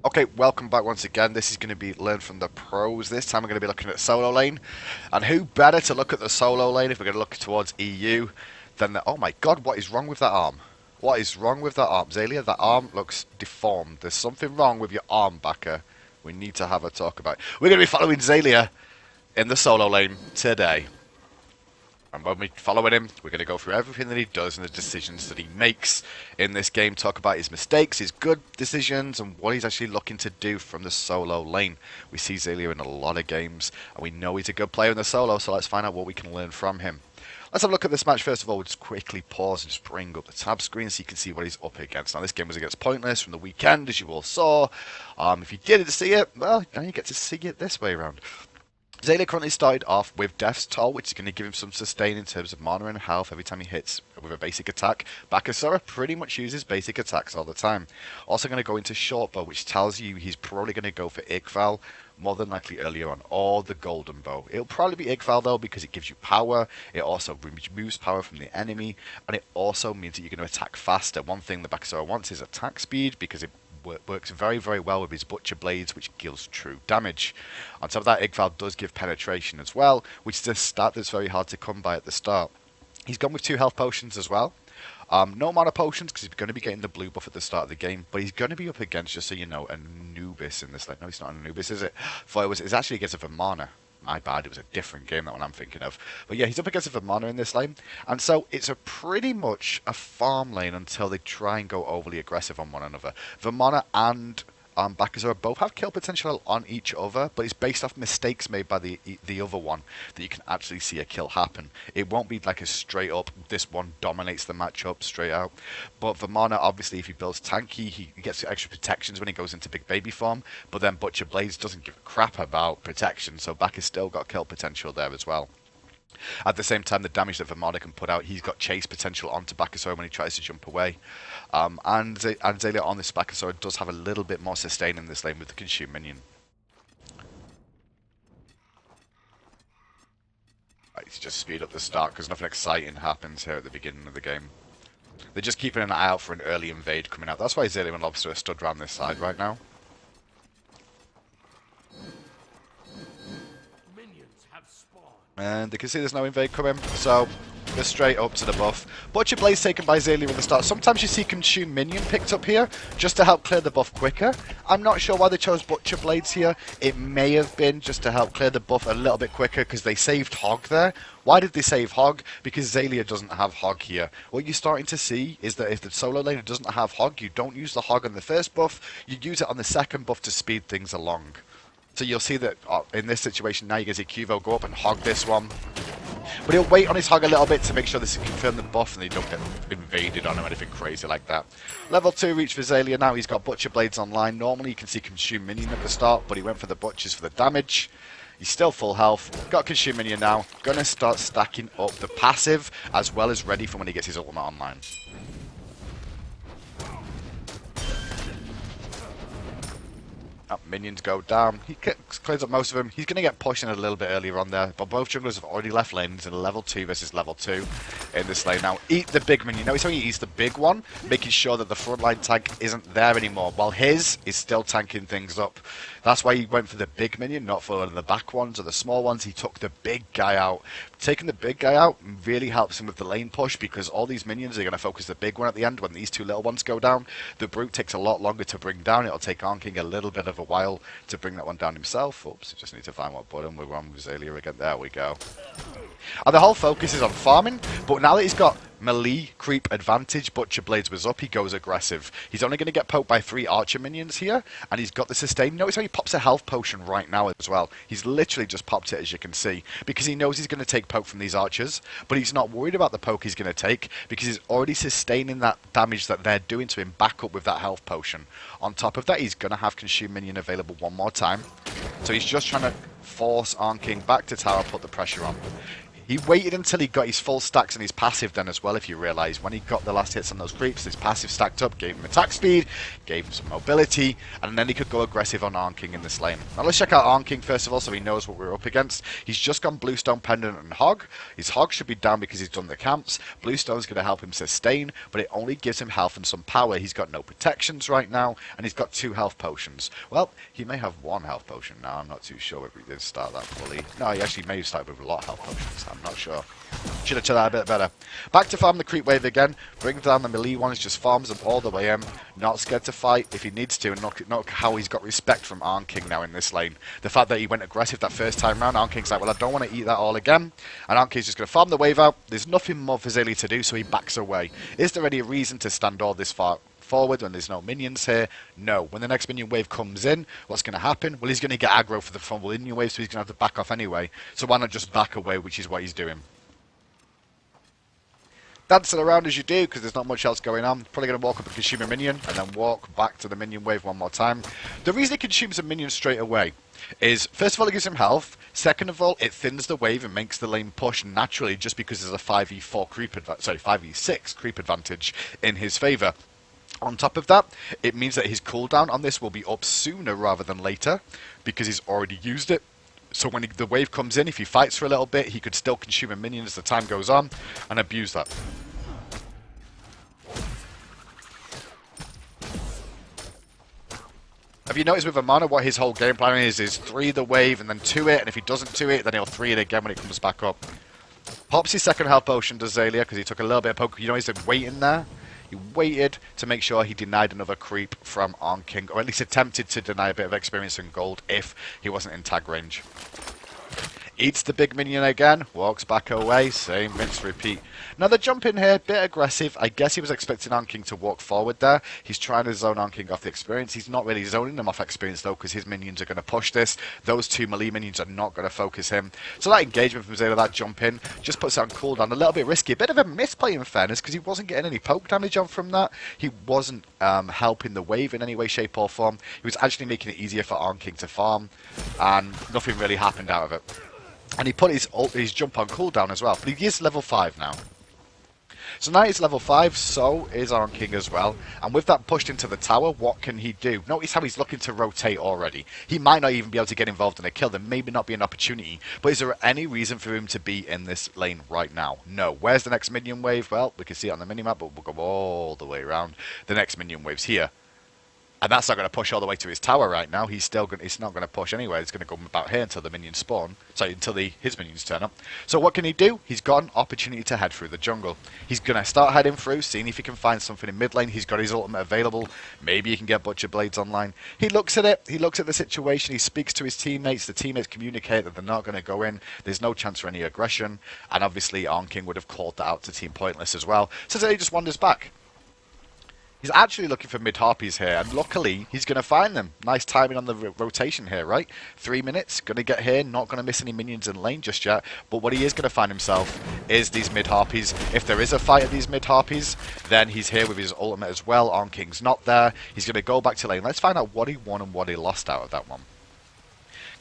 Okay, welcome back once again. This is going to be Learn from the Pros. This time we're going to be looking at solo lane. And who better to look at the solo lane if we're going to look towards EU than the... Oh my god, what is wrong with that arm? What is wrong with that arm? Xaliea, that arm looks deformed. There's something wrong with your arm, backer. We need to have a talk about it. We're going to be following Xaliea in the solo lane today. And when we're following him, we're going to go through everything that he does and the decisions that he makes in this game, talk about his mistakes, his good decisions, and what he's actually looking to do from the solo lane. We see Xaliea in a lot of games, and we know he's a good player in the solo, so let's find out what we can learn from him. Let's have a look at this match first of all. We'll just quickly pause and just bring up the tab screen so you can see what he's up against. Now, this game was against Pointless from the weekend, as you all saw. If you didn't see it, well, now you get to see it this way around. Xaliea currently started off with Death's Toll, which is going to give him some sustain in terms of mana and health every time he hits with a basic attack. Bakasura pretty much uses basic attacks all the time. Also going to go into Short Bow, which tells you he's probably going to go for Iqval, more than likely earlier on, or the Golden Bow. It'll probably be Iqval though, because it gives you power, it also removes power from the enemy, and it also means that you're going to attack faster. One thing the Bakasura wants is attack speed, because it works very, very well with his Butcher Blades, which deals true damage. On top of that, Iqval does give penetration as well, which is a stat that's very hard to come by at the start. He's gone with 2 health potions as well. No mana potions, because he's going to be getting the blue buff at the start of the game, but he's going to be up against, just so you know, Anubis in this. Like, no, it's not Anubis, is it? It's actually against a Vimana. My bad, it was a different game, that one I'm thinking of. But yeah, he's up against a Vimana in this lane, and so it's a pretty much a farm lane until they try and go overly aggressive on one another. Vimana and Bakasura both have kill potential on each other, but it's based off mistakes made by the other one that you can actually see a kill happen. It won't be like a straight up, this one dominates the matchup straight out. But Vimana, obviously, if he builds tanky, he gets extra protections when he goes into big baby form, but then Butcher Blades doesn't give a crap about protection, so Bak has still got kill potential there as well. At the same time, the damage that Vimana can put out, he's got chase potential onto Bakasura when he tries to jump away. And Xaliea on this Bakasura does have a little bit more sustain in this lane with the Consume Minion. Right, let's just speed up the start because nothing exciting happens here at the beginning of the game. They're just keeping an eye out for an early invade coming out. That's why Xaliea and Lobster are stood around this side right now. And they can see there's no invade coming, so they're straight up to the buff. Butcher Blaze taken by Xaliea at the start. Sometimes you see Consume Minion picked up here, just to help clear the buff quicker. I'm not sure why they chose Butcher Blades here. It may have been just to help clear the buff a little bit quicker, because they saved Hog there. Why did they save Hog? Because Xaliea doesn't have Hog here. What you're starting to see is that if the solo laner doesn't have Hog, you don't use the Hog on the first buff, you use it on the second buff to speed things along. So you'll see that in this situation now you can see Cuvo go up and hog this one. But he'll wait on his hog a little bit to make sure this can confirm the buff and they don't get invaded on him or anything crazy like that. Level 2 reach for Xaliea now. He's got Butcher Blades online. Normally you can see Consume Minion at the start, but he went for the Butchers for the damage. He's still full health. Got Consume Minion now. Gonna start stacking up the passive as well as ready for when he gets his ultimate online. Oh, minions go down. He clears up most of them. He's going to get pushed in a little bit earlier on there, but both junglers have already left lanes in level 2 versus level 2 in this lane. Now, eat the big minion. Notice how he eats the big one, making sure that the frontline tank isn't there anymore, while his is still tanking things up. That's why he went for the big minion, not for the back ones or the small ones. He took the big guy out. Taking the big guy out really helps him with the lane push, because all these minions are going to focus the big one at the end when these 2 little ones go down. The brute takes a lot longer to bring down. It'll take Arn King a little bit of a while to bring that one down himself. Oops, just need to find what button we're on with Xaliea again. There we go. And the whole focus is on farming, but now that he's got melee creep advantage, Butcher Blades was up, he goes aggressive. He's only going to get poked by 3 archer minions here, and he's got the sustain. Notice how he pops a health potion right now as well. He's literally just popped it, as you can see, because he knows he's going to take poke from these archers, but he's not worried about the poke he's going to take, because he's already sustaining that damage that they're doing to him back up with that health potion. On top of that, he's going to have Consume Minion available one more time, so he's just trying to force Arn King back to tower, put the pressure on. He waited until he got his full stacks and his passive then as well, if you realise. When he got the last hits on those creeps, his passive stacked up, gave him attack speed, gave him some mobility, and then he could go aggressive on Arn King in this lane. Now let's check out Arn King first of all so he knows what we're up against. He's just gone Bluestone, Pendant and Hog. His Hog should be down because he's done the camps. Bluestone's going to help him sustain, but it only gives him health and some power. He's got no protections right now, and he's got 2 health potions. Well, he may have 1 health potion now. I'm not too sure if he did start that fully. No, he actually may have started with a lot of health potions. I'm not sure. Should have checked that a bit better. Back to farm the creep wave again. Bring down the melee ones, just farms them all the way in. Not scared to fight if he needs to, and not how he's got respect from Arn King now in this lane. The fact that he went aggressive that first time round, Arn King's like, well, I don't want to eat that all again. And Arn King's just going to farm the wave out. There's nothing more for Xaliea to do, so he backs away. Is there any reason to stand all this far forward when there's no minions here? No. When the next minion wave comes in, what's going to happen? Well, he's going to get aggro for the front minion wave, so he's going to have to back off anyway. So why not just back away, which is what he's doing. Dancing around as you do, because there's not much else going on. Probably going to walk up and consume a minion, and then walk back to the minion wave one more time. The reason he consumes a minion straight away is, first of all, it gives him health. Second of all, it thins the wave and makes the lane push naturally, just because there's a 5e4 creep 5e6 creep advantage in his favour. On top of that, it means that his cooldown on this will be up sooner rather than later, because he's already used it. So when the wave comes in, if he fights for a little bit, he could still consume a minion as the time goes on and abuse that. Have you noticed with Amana what his whole game plan is 3 the wave and then 2 it, and if he doesn't 2 it, then he'll 3 it again when it comes back up. Pops his second health potion to Xaliea because he took a little bit of poke. You know, he's waiting there. He waited to make sure he denied another creep from Arn King, or at least attempted to deny a bit of experience and gold if he wasn't in tag range. Eats the big minion again, walks back away, same rinse repeat. Now the jump in here, bit aggressive. I guess he was expecting Arn King to walk forward there. He's trying to zone Arn King off the experience. He's not really zoning him off experience though, because his minions are going to push this. Those 2 melee minions are not going to focus him. So that engagement from Xaliea, that jump in, just puts it on cooldown. A little bit risky. A bit of a misplay in fairness, because he wasn't getting any poke damage on from that. He wasn't helping the wave in any way, shape or form. He was actually making it easier for Arn King to farm, and nothing really happened out of it. And he put his jump on cooldown as well. But he is level 5 now. So now he's level 5, so is Arn King as well. And with that pushed into the tower, what can he do? Notice how he's looking to rotate already. He might not even be able to get involved in a kill. There may not be an opportunity. But is there any reason for him to be in this lane right now? No. Where's the next minion wave? Well, we can see it on the minimap, but we'll go all the way around. The next minion wave's here. And that's not going to push all the way to his tower right now. He's not going to push anywhere. It's going to go about here until the minions spawn. Sorry, until his minions turn up. So what can he do? He's got an opportunity to head through the jungle. He's going to start heading through, seeing if he can find something in mid lane. He's got his ultimate available. Maybe he can get Butcher Blades online. He looks at it. He looks at the situation. He speaks to his teammates. The teammates communicate that they're not going to go in. There's no chance for any aggression. And obviously, Arn King would have called that out to Team Pointless as well. So then he just wanders back. He's actually looking for mid-harpies here, and luckily, he's going to find them. Nice timing on the rotation here, right? 3 minutes, going to get here, not going to miss any minions in lane just yet, but what he is going to find himself is these mid-harpies. If there is a fight of these mid-harpies, then he's here with his ultimate as well. Arn King's not there. He's going to go back to lane. Let's find out what he won and what he lost out of that one.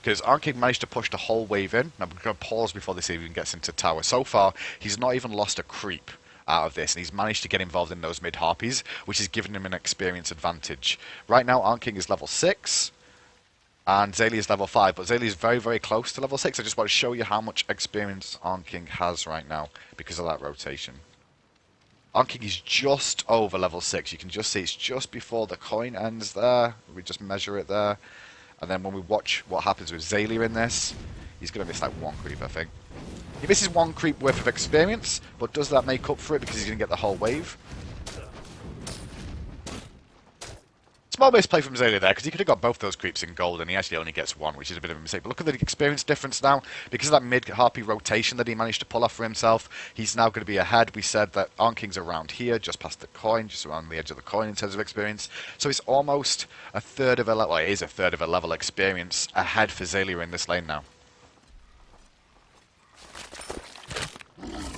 Because Arn King managed to push the whole wave in. Now, we're going to pause before this even gets into tower. So far, he's not even lost a creep out of this, and he's managed to get involved in those mid-harpies, which is giving him an experience advantage. Right now, Arn King is level 6, and Xaliea is level 5, but Xaliea is very, very close to level 6. I just want to show you how much experience Arn King has right now because of that rotation. Arn King is just over level 6. You can just see it's just before the coin ends there. We just measure it there. And then when we watch what happens with Xaliea in this, he's going to miss like 1 creep, I think. He misses 1 creep worth of experience, but does that make up for it because he's going to get the whole wave? Small misplay from Xaliea there, because he could have got both those creeps in gold, and he actually only gets 1, which is a bit of a mistake. But look at the experience difference now. Because of that mid-harpy rotation that he managed to pull off for himself, he's now going to be ahead. We said that Arn King's around here, just past the coin, just around the edge of the coin in terms of experience. So it's almost a third of a level, well, it is a third of a level experience ahead for Xaliea in this lane now.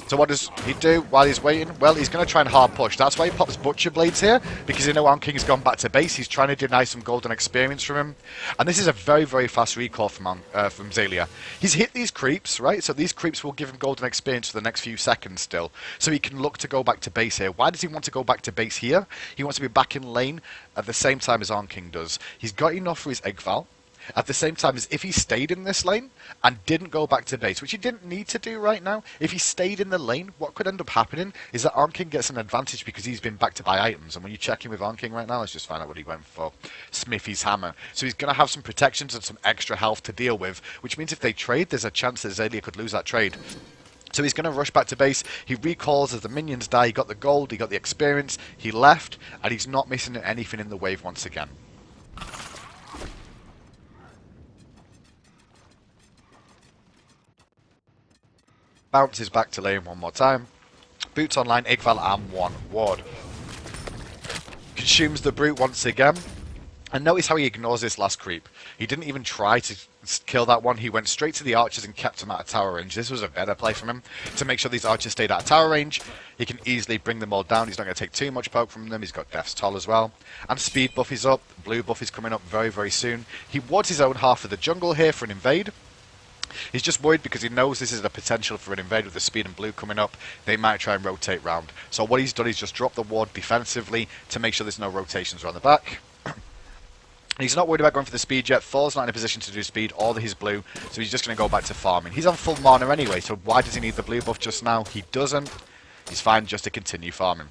So what does he do while he's waiting? Well, he's going to try and hard push. That's why he pops Butcher Blades here, because you know Arm King's gone back to base. He's trying to deny some golden experience from him. And this is a very, very fast recall from Xaliea. He's hit these creeps, right? So these creeps will give him golden experience for the next few seconds still. So he can look to go back to base here. Why does he want to go back to base here? He wants to be back in lane at the same time as Arm King does. He's got enough for his Egg Val. At the same time as if he stayed in this lane and didn't go back to base, which he didn't need to do right now, if he stayed in the lane, what could end up happening is that Arm King gets an advantage because he's been back to buy items. And when you check in with Arm King right now, let's just find out what he went for. Smithy's Hammer. So he's going to have some protections and some extra health to deal with, which means if they trade, there's a chance that Xaliea could lose that trade. So he's going to rush back to base. He recalls as the minions die. He got the gold, he got the experience, he left, and he's not missing anything in the wave once again. Bounces back to lane one more time. Boots online, Egg Val and one ward. Consumes the brute once again. And notice how he ignores this last creep. He didn't even try to kill that one. He went straight to the archers and kept them out of tower range. This was a better play from him to make sure these archers stayed out of tower range. He can easily bring them all down. He's not going to take too much poke from them. He's got Death's Toll as well. And speed buff is up. Blue buff is coming up very, very soon. He wards his own half of the jungle here for an invade. He's just worried because he knows this is the potential for an invade with the speed and blue coming up. They might try and rotate round. So what he's done is just drop the ward defensively to make sure there's no rotations around the back. He's not worried about going for the speed yet. Thor's not in a position to do speed or his blue, so he's just going to go back to farming. He's on full mana anyway, so why does he need the blue buff just now? He doesn't. He's fine just to continue farming.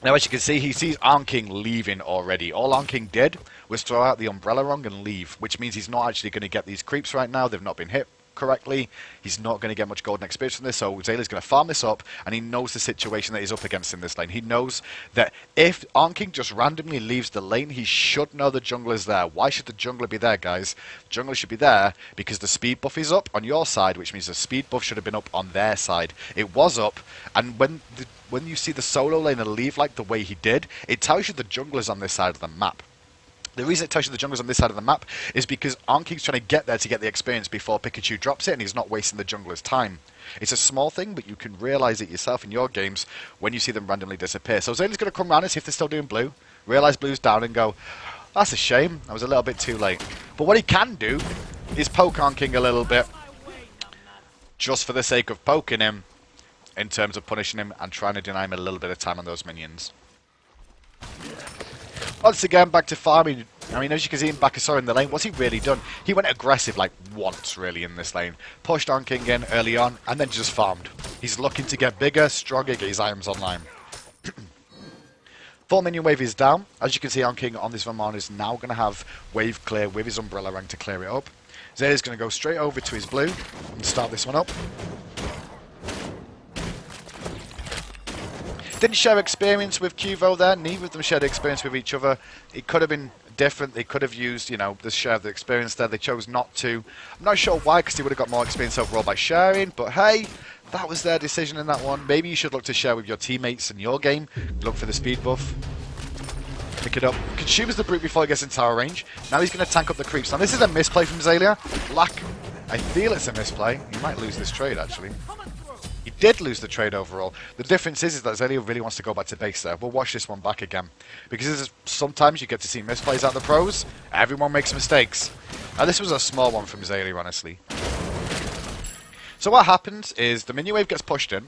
Now, as you can see, he sees Arm King leaving already. All Arm King did was throw out the Umbrella Rung and leave, which means he's not actually going to get these creeps right now. They've not been hit correctly. He's not going to get much golden experience from this, so Xalia's going to farm this up, and he knows the situation that he's up against in this lane. He knows that if Arm King just randomly leaves the lane, he should know the jungler's there. Why should the jungler be there, guys? The jungler should be there because the speed buff is up on your side, which means the speed buff should have been up on their side. It was up, and when you see the solo laner leave like the way he did, it tells you the jungler's on this side of the map. The reason it tells you the jungler's on this side of the map is because Arm King's trying to get there to get the experience before Pikachu drops it, and he's not wasting the jungler's time. It's a small thing, but you can realise it yourself in your games when you see them randomly disappear. So Xalia's going to come around and see if they're still doing blue, realise blue's down and go, that's a shame, I was a little bit too late. But what he can do is poke Arm King a little bit, just for the sake of poking him, in terms of punishing him and trying to deny him a little bit of time on those minions. Once again, back to farming. I mean, as you can see in Bakasor in the lane, what's he really done? He went aggressive like once, really, in this lane. Pushed Arm King in early on, and then just farmed. He's looking to get bigger, stronger, get his items online. Full minion wave is down. As you can see, Arm King on this Vermont is now going to have wave clear with his Umbrella rank to clear it up. Xalia's going to go straight over to his blue and start this one up. Didn't share experience with Cuvo there. Neither of them shared experience with each other. It could have been different. They could have used, you know, the share of the experience there. They chose not to. I'm not sure why, because they would have got more experience overall by sharing. But hey, that was their decision in that one. Maybe you should look to share with your teammates in your game. Look for the speed buff. Pick it up. Consumes the brute before he gets in tower range. Now he's going to tank up the creeps. Now this is a misplay from Xaliea. I feel it's a misplay. He might lose this trade, actually. He did lose the trade overall. The difference is that Xaliea really wants to go back to base there. We'll watch this one back again. Because sometimes you get to see misplays out the pros. Everyone makes mistakes. Now this was a small one from Xaliea, honestly. So what happens is the minion wave gets pushed in.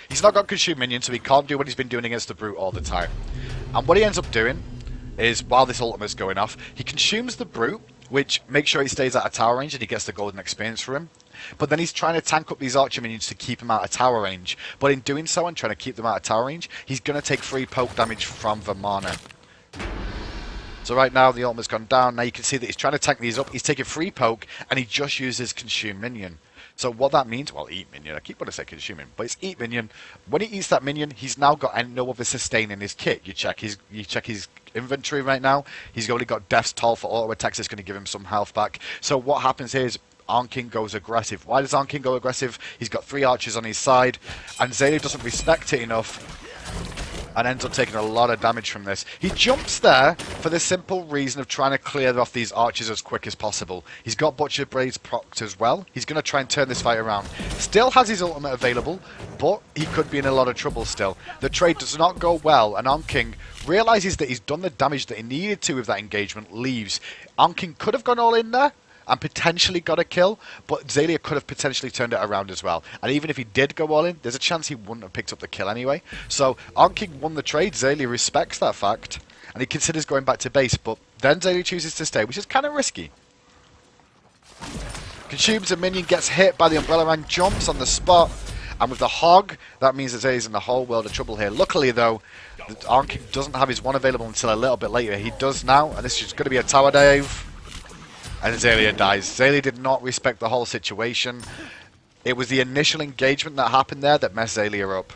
He's not got consume minion, so he can't do what he's been doing against the brute all the time. And what he ends up doing is, while this ultimate's going off, he consumes the brute, which makes sure he stays out of tower range and he gets the golden experience for him. But then he's trying to tank up these archer minions to keep him out of tower range. But in doing so and trying to keep them out of tower range, he's going to take free poke damage from the mana. So right now the ultimate's gone down. Now you can see that he's trying to tank these up. He's taking free poke and he just uses consume minion. So what that means, well, eat minion. I keep wanting to say consuming, but it's eat minion. When he eats that minion, he's now got no other sustain in his kit. You check his inventory right now. He's only got Death's Toll for auto attacks. It's going to give him some health back. So what happens here is Arm King goes aggressive. Why does Arm King go aggressive? He's got 3 archers on his side, and Xaliea doesn't respect it enough and ends up taking a lot of damage from this. He jumps there for the simple reason of trying to clear off these archers as quick as possible. He's got Butcher Braids procced as well. He's going to try and turn this fight around. Still has his ultimate available, but he could be in a lot of trouble still. The trade does not go well, and Onking realizes that he's done the damage that he needed to with that engagement, leaves. Onking could have gone all in there and potentially got a kill, but Xaliea could have potentially turned it around as well. And even if he did go all in, there's a chance he wouldn't have picked up the kill anyway. So Onking won the trade. Xaliea respects that fact, and he considers going back to base, but then Xaliea chooses to stay, which is kind of risky. Consumes a minion, gets hit by the Umbrella Man, jumps on the spot, and with the Hog, that means that Xalia's in the whole world of trouble here. Luckily though, Onking doesn't have his one available until a little bit later. He does now, and this is going to be a tower dive. And Xaliea dies. Xaliea did not respect the whole situation. It was the initial engagement that happened there that messed Xaliea up.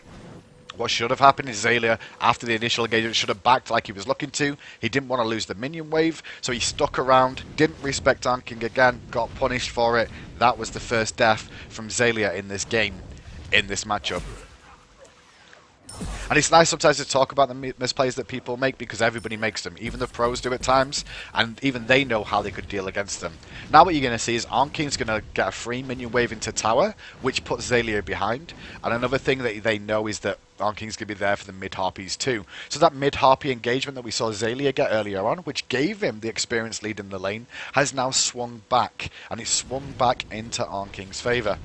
What should have happened is Xaliea, after the initial engagement, should have backed like he was looking to. He didn't want to lose the minion wave, so he stuck around, didn't respect Onking again, got punished for it. That was the first death from Xaliea in this game, in this matchup. And it's nice sometimes to talk about the misplays that people make, because everybody makes them. Even the pros do at times, and even they know how they could deal against them. Now what you're going to see is Onking's going to get a free minion wave into tower, which puts Xaliea behind. And another thing that they know is that Onking's going to be there for the mid-harpies too. So that mid-harpy engagement that we saw Xaliea get earlier on, which gave him the experience lead in the lane, has now swung back. And it's swung back into Onking's favour.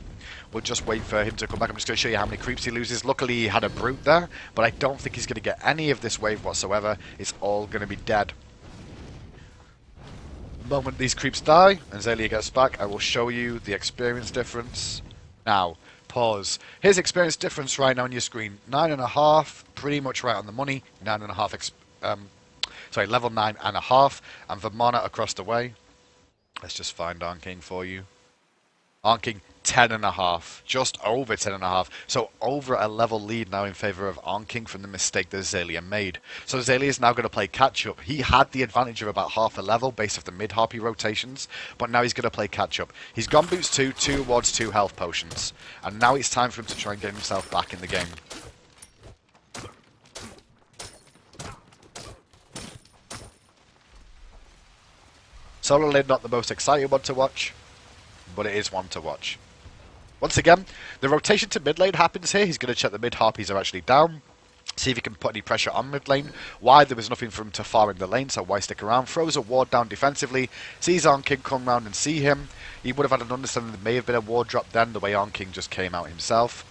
We'll just wait for him to come back. I'm just going to show you how many creeps he loses. Luckily, he had a brute there, but I don't think he's going to get any of this wave whatsoever. It's all going to be dead. The moment these creeps die and Xaliea gets back, I will show you the experience difference. Now, pause. Here's experience difference right now on your screen. 9.5, pretty much right on the money. 9.5, level 9.5, and Vermana across the way. Let's just find Onking for you. Onking 10.5, just over 10.5, so over a level lead now in favour of Onking from the mistake that Xaliea made. So Xaliea is now going to play catch up. He had the advantage of about half a level based off the mid-harpy rotations, but now he's going to play catch up. He's gone boots 2 towards 2 health potions, and now it's time for him to try and get himself back in the game. Solo lane not the most exciting one to watch, but it is one to watch. Once again, the rotation to mid lane happens here. He's going to check the mid harpies are actually down. See if he can put any pressure on mid lane. Why? There was nothing for him to far in the lane, so why stick around? Throws a ward down defensively. Sees Onking come round and see him. He would have had an understanding there may have been a ward drop then, the way Onking just came out himself.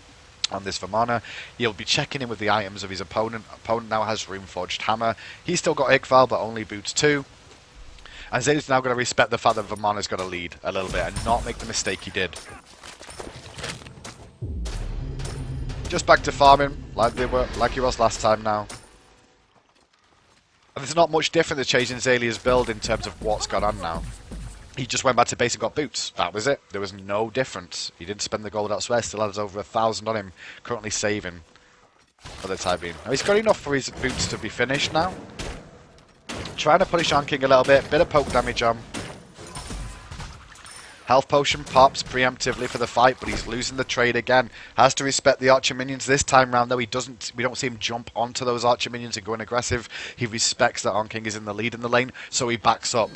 On this Vermana, he'll be checking in with the items of his opponent. Opponent now has Runeforged Hammer. He's still got Igval, but only boots 2. And Xalia's now going to respect the fact that Vermana's got to lead a little bit and not make the mistake he did. Just back to farming, like he was last time now. And there's not much different that's changed in Xalia's build in terms of what's gone on now. He just went back to base and got boots. That was it. There was no difference. He didn't spend the gold elsewhere. Still has over 1,000 on him. Currently saving for the time being. Now he's got enough for his boots to be finished now. Trying to punish Onking a little bit. Bit of poke damage on. Health potion pops preemptively for the fight, but he's losing the trade again. Has to respect the archer minions this time round, though. We don't see him jump onto those archer minions and go in aggressive. He respects that Onking is in the lead in the lane, so he backs up.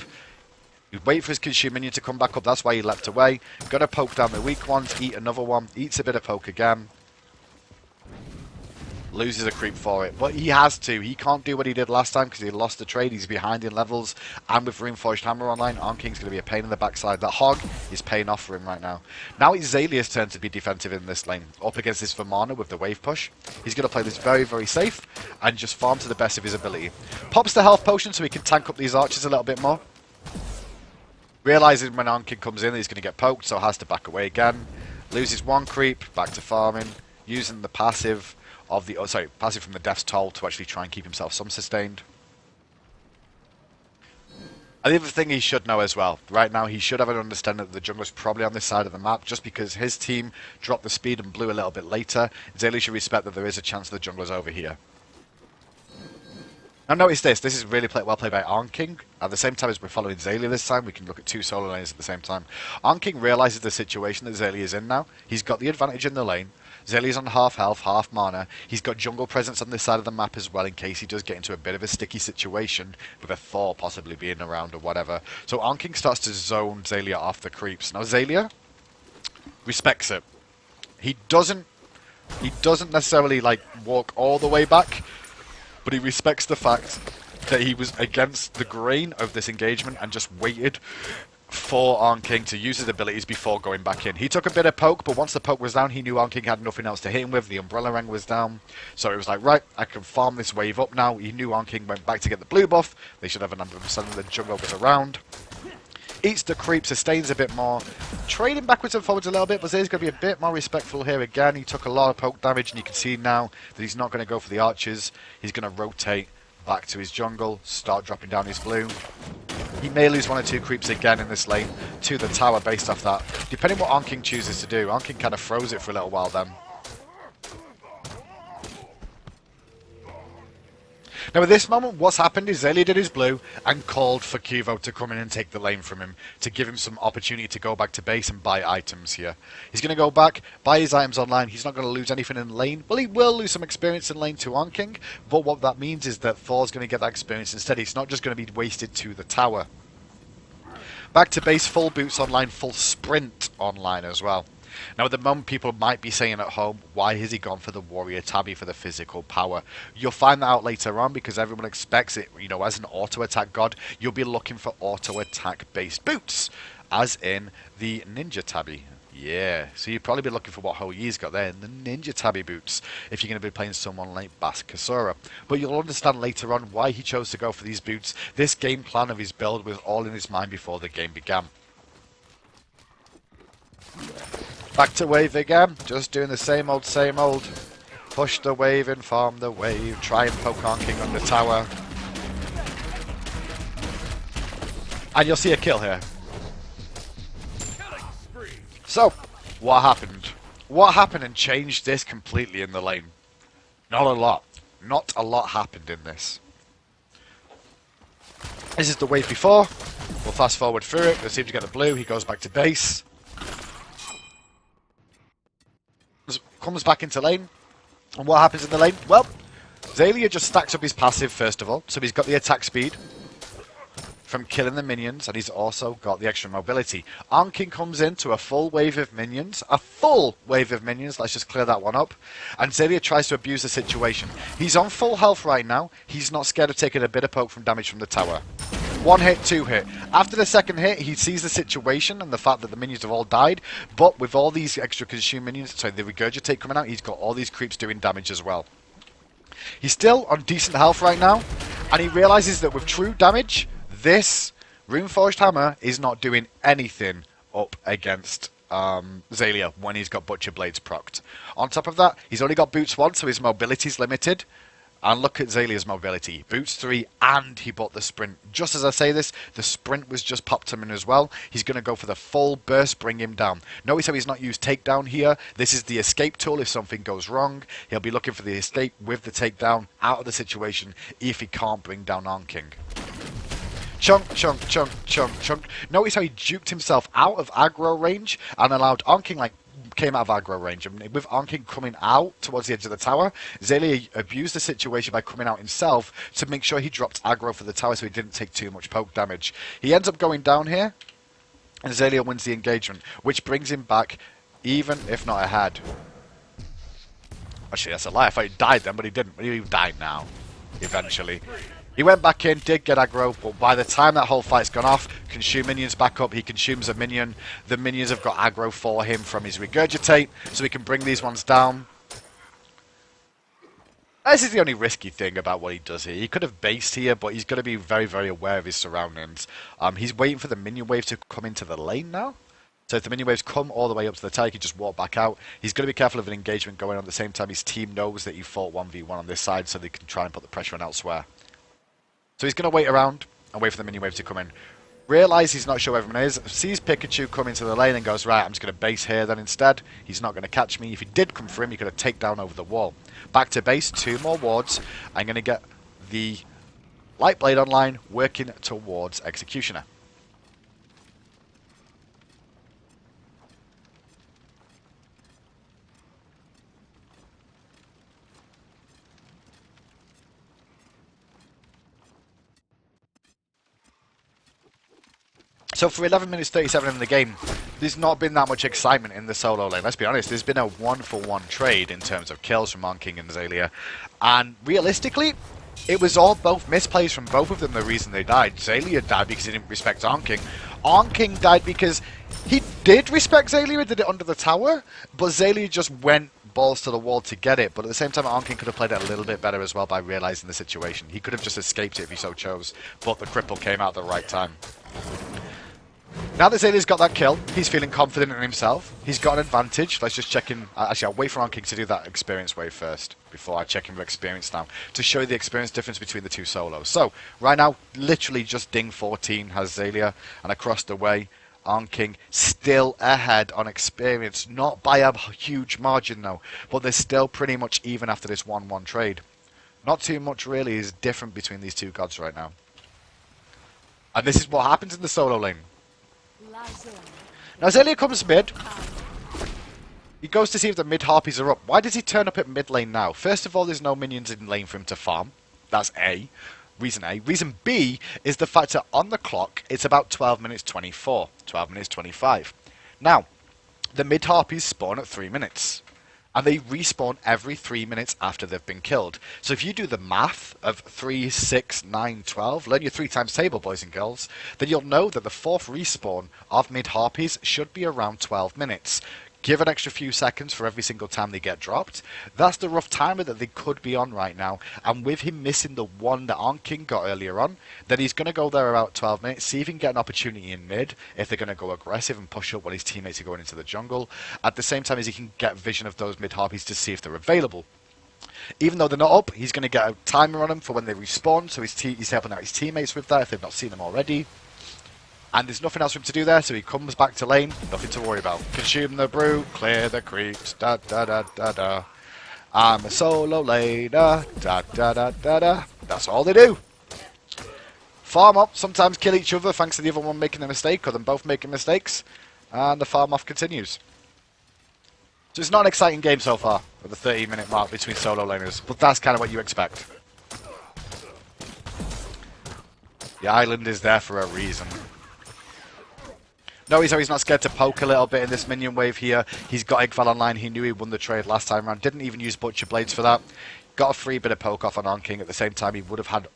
He wait for his consume minion to come back up. That's why he leapt away. Gonna poke down the weak ones. Eat another one. Eats a bit of poke again. Loses a creep for it, but he has to. He can't do what he did last time because he lost the trade. He's behind in levels, and with Runeforged Hammer online, Onking's going to be a pain in the backside. That Hog is paying off for him right now. Now it's Xalia's turn to be defensive in this lane, up against this Vermana with the wave push. He's going to play this very, very safe and just farm to the best of his ability. Pops the health potion so he can tank up these archers a little bit more. Realizing when Onking comes in that he's going to get poked, so has to back away again. Loses one creep, back to farming, using the passive of the passive from the Death's Toll to actually try and keep himself some sustained. And the other thing he should know as well, right now he should have an understanding that the jungler's probably on this side of the map, just because his team dropped the speed and blew a little bit later. Xaliea should respect that there is a chance the jungler's over here. Now notice this is really well played by Onking. At the same time as we're following Xaliea this time, we can look at 2 solo lanes at the same time. Onking realizes the situation that Xaliea is in now. He's got the advantage in the lane. Xalia's on half health, half mana. He's got jungle presence on this side of the map as well in case he does get into a bit of a sticky situation with a Thor possibly being around or whatever. So Onking starts to zone Xaliea off the creeps. Now Xaliea respects it. He doesn't necessarily like walk all the way back, but he respects the fact that he was against the grain of this engagement and just waited for Onking to use his abilities before going back in. He took a bit of poke, but once the poke was down, he knew Onking had nothing else to hit him with. The Umbrella Ring was down, so it was like, right, I can farm this wave up now. He knew Onking went back to get the blue buff. They should have an 100% of the jungle was around. Eats the creep, sustains a bit more. Trading backwards and forwards a little bit, but he's going to be a bit more respectful here again. He took a lot of poke damage, and you can see now that he's not going to go for the archers. He's going to rotate back to his jungle, start dropping down his blue. He may lose one or two creeps again in this lane to the tower based off that. Depending what Onking chooses to do, Onking kind of froze it for a little while then. Now at this moment, what's happened is Xaliea did his blue and called for Kuvo to come in and take the lane from him to give him some opportunity to go back to base and buy items here. He's going to go back, buy his items online. He's not going to lose anything in lane. Well, he will lose some experience in lane to Onking, but what that means is that Thor's going to get that experience instead. He's not just going to be wasted to the tower. Back to base, full boots online, full sprint online as well. Now at the moment people might be saying at home, why has he gone for the warrior tabby for the physical power? You'll find that out later on because everyone expects it, you know, as an auto attack god, you'll be looking for auto attack based boots, as in the ninja tabby. Yeah, so you'd probably be looking for what Hoyi's got there, the ninja tabby boots, if you're going to be playing someone like Bass Kasura. But you'll understand later on why he chose to go for these boots. This game plan of his build was all in his mind before the game began. Back to wave again, just doing the same old, same old. Push the wave and farm the wave, try and poke Onking on the tower. And you'll see a kill here. So, what happened? What happened and changed this completely in the lane? Not a lot. Not a lot happened in this. This is the wave before. We'll fast forward through it. They seem to get the blue. He goes back to base. Comes back into lane. And what happens in the lane? Well, Xaliea just stacks up his passive first of all. So he's got the attack speed from killing the minions, and he's also got the extra mobility. Onking comes into a full wave of minions. A full wave of minions. Let's just clear that one up. And Xaliea tries to abuse the situation. He's on full health right now. He's not scared of taking a bit of poke from damage from the tower. One hit, two hit. After the second hit, he sees the situation and the fact that the minions have all died. But with all these extra consume minions, sorry, the regurgitate coming out, he's got all these creeps doing damage as well. He's still on decent health right now, and he realizes that with true damage, this Runeforged Hammer is not doing anything up against Xaliea when he's got Butcher Blades procced. On top of that, he's only got Boots 1, so his mobility's limited. And look at Xalia's mobility. Boots 3, and he bought the sprint. Just as I say this, the sprint was just popped him in as well. He's going to go for the full burst, bring him down. Notice how he's not used takedown here. This is the escape tool if something goes wrong. He'll be looking for the escape with the takedown out of the situation if he can't bring down Onking. Chunk, chunk, chunk, chunk, chunk. Notice how he juked himself out of aggro range and allowed Onking, like, came out of aggro range. And with Onking coming out towards the edge of the tower, Xaliea abused the situation by coming out himself to make sure he dropped aggro for the tower so he didn't take too much poke damage. He ends up going down here, and Xaliea wins the engagement, which brings him back even, if not ahead. Actually, that's a lie. I thought he died then, but he didn't. He died now, eventually. He went back in, did get aggro, but by the time that whole fight's gone off, consume minions back up, he consumes a minion. The minions have got aggro for him from his regurgitate, so he can bring these ones down. This is the only risky thing about what he does here. He could have based here, but he's got to be very, very aware of his surroundings. He's waiting for the minion wave to come into the lane now. So if the minion waves come all the way up to the tower, he can just walk back out. He's going to be careful of an engagement going on at the same time. His team knows that he fought 1v1 on this side, so they can try and put the pressure on elsewhere. So he's going to wait around and wait for the minion wave to come in. Realise he's not sure where everyone is. Sees Pikachu come into the lane and goes, right, I'm just going to base here then instead. He's not going to catch me. If he did come for him, he could have taken down over the wall. Back to base, 2 more wards. I'm going to get the Light Blade online, working towards Executioner. So for 11 minutes 37 in the game, there's not been that much excitement in the solo lane. Let's be honest, there's been a 1-for-1 trade in terms of kills from King and Xaliea. And realistically, it was all both misplays from both of them the reason they died. Xaliea died because he didn't respect King. King died because he did respect Xaliea, did it under the tower, but Xaliea just went balls to the wall to get it. But at the same time, King could have played it a little bit better as well by realizing the situation. He could have just escaped it if he so chose, but the cripple came out at the right time. Now that Xalia's got that kill, he's feeling confident in himself. He's got an advantage. Let's just check in. Actually, I'll wait for King to do that experience wave first before I check in with experience now to show you the experience difference between the two solos. So, right now, literally just ding 14 has Xaliea, and across the way, King still ahead on experience. Not by a huge margin, though, but they're still pretty much even after this 1-1 trade. Not too much, really, is different between these two gods right now. And this is what happens in the solo lane. Now Xaliea comes mid. He goes to see if the mid harpies are up. Why does he turn up at mid lane now? First of all, there's no minions in lane for him to farm. That's A. Reason A. Reason B is the fact that on the clock, it's about 12 minutes 24. 12 minutes 25. Now, the mid harpies spawn at 3 minutes. And they respawn every 3 minutes after they've been killed. So if you do the math of 3, 6, 9, 12, learn your 3 times table, boys and girls, then you'll know that the 4th respawn of mid-harpies should be around 12 minutes. Give an extra few seconds for every single time they get dropped. That's the rough timer that they could be on right now. And with him missing the one that King got earlier on, then he's going to go there about 12 minutes, see if he can get an opportunity in mid, if they're going to go aggressive and push up while his teammates are going into the jungle. At the same time as he can get vision of those mid-harpies to see if they're available. Even though they're not up, he's going to get a timer on them for when they respawn, so he's helping out his teammates with that if they've not seen them already. And there's nothing else for him to do there, so he comes back to lane, nothing to worry about. Consume the brew, clear the creeps, da da da da da. I'm a solo laner, da da da da da. That's all they do. Farm up, sometimes kill each other thanks to the other one making a mistake, or them both making mistakes. And the farm off continues. So it's not an exciting game so far, with the 30-minute mark between solo laners, but that's kind of what you expect. The island is there for a reason. No, he's not scared to poke a little bit in this minion wave here. He's got Igval online. He knew he won the trade last time around. Didn't even use Butcher Blades for that. Got a free bit of poke off on King. At the same time, he would have had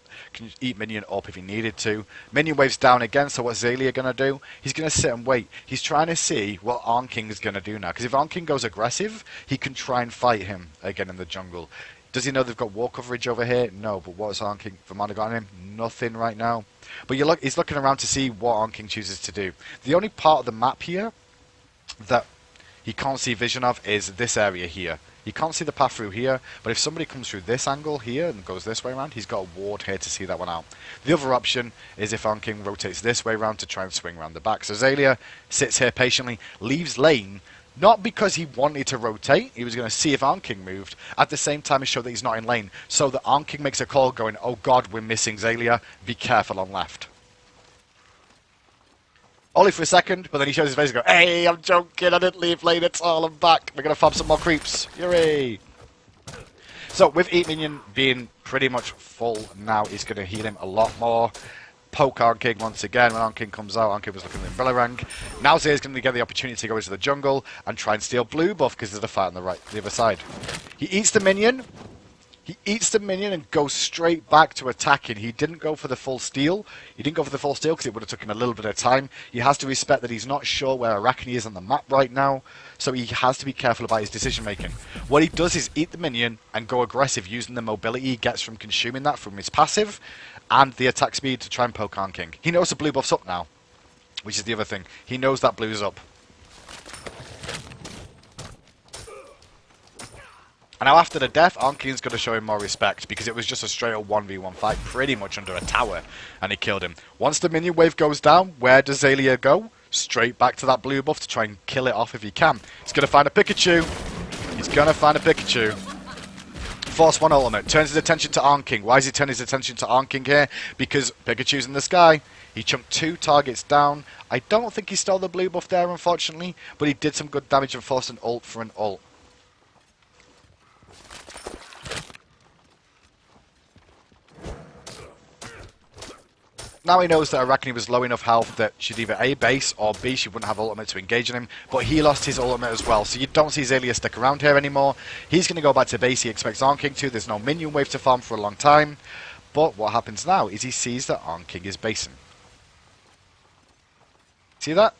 eat minion up if he needed to. Minion wave's down again, so what's Xaliea going to do? He's going to sit and wait. He's trying to see what King is going to do now. Because if King goes aggressive, he can try and fight him again in the jungle. Does he know they've got wall coverage over here? No, but what's King Vermana got on him? Nothing right now. But he's looking around to see what King chooses to do. The only part of the map here that he can't see vision of is this area here. He can't see the path through here, but if somebody comes through this angle here and goes this way around, he's got a ward here to see that one out. The other option is if King rotates this way around to try and swing around the back. So Xaliea sits here patiently, leaves lane, not because he wanted to rotate, he was going to see if King moved, at the same time as show that he's not in lane, so that King makes a call going, oh god, we're missing Xaliea, be careful on left. Only for a second, but then he shows his face and goes, hey, I'm joking, I didn't leave lane at all, I'm back, we're going to farm some more creeps, hooray! So, with Eat Minion being pretty much full now, he's going to heal him a lot more. Poke King once again. When King comes out, King was looking at the umbrella rank. Now Xalia's going to get the opportunity to go into the jungle and try and steal blue buff because there's a fight on the other side. He eats the minion. He eats the minion and goes straight back to attacking. He didn't go for the full steal. He didn't go for the full steal because it would have taken him a little bit of time. He has to respect that he's not sure where Arachne is on the map right now, so he has to be careful about his decision making. What he does is eat the minion and go aggressive using the mobility he gets from consuming that from his passive and the attack speed to try and poke King. He knows the blue buff's up now, which is the other thing. He knows that blue's up. And now after the death, King's going to show him more respect because it was just a straight up 1v1 fight pretty much under a tower and he killed him. Once the minion wave goes down, where does Xaliea go? Straight back to that blue buff to try and kill it off if he can. He's going to find a Pikachu. He's going to find a Pikachu. Force 1 ultimate. Turns his attention to King. Why is he turning his attention to King here? Because Pikachu's in the sky. He chunked 2 targets down. I don't think he stole the blue buff there, unfortunately, but he did some good damage and forced an ult for an ult. Now he knows that Arachne was low enough health that she'd either A, base, or B, she wouldn't have ultimate to engage in him, but he lost his ultimate as well, so you don't see Xaliea stick around here anymore. He's going to go back to base, he expects Arn-King to, there's no minion wave to farm for a long time, but what happens now is he sees that Arn-King is basing. See that?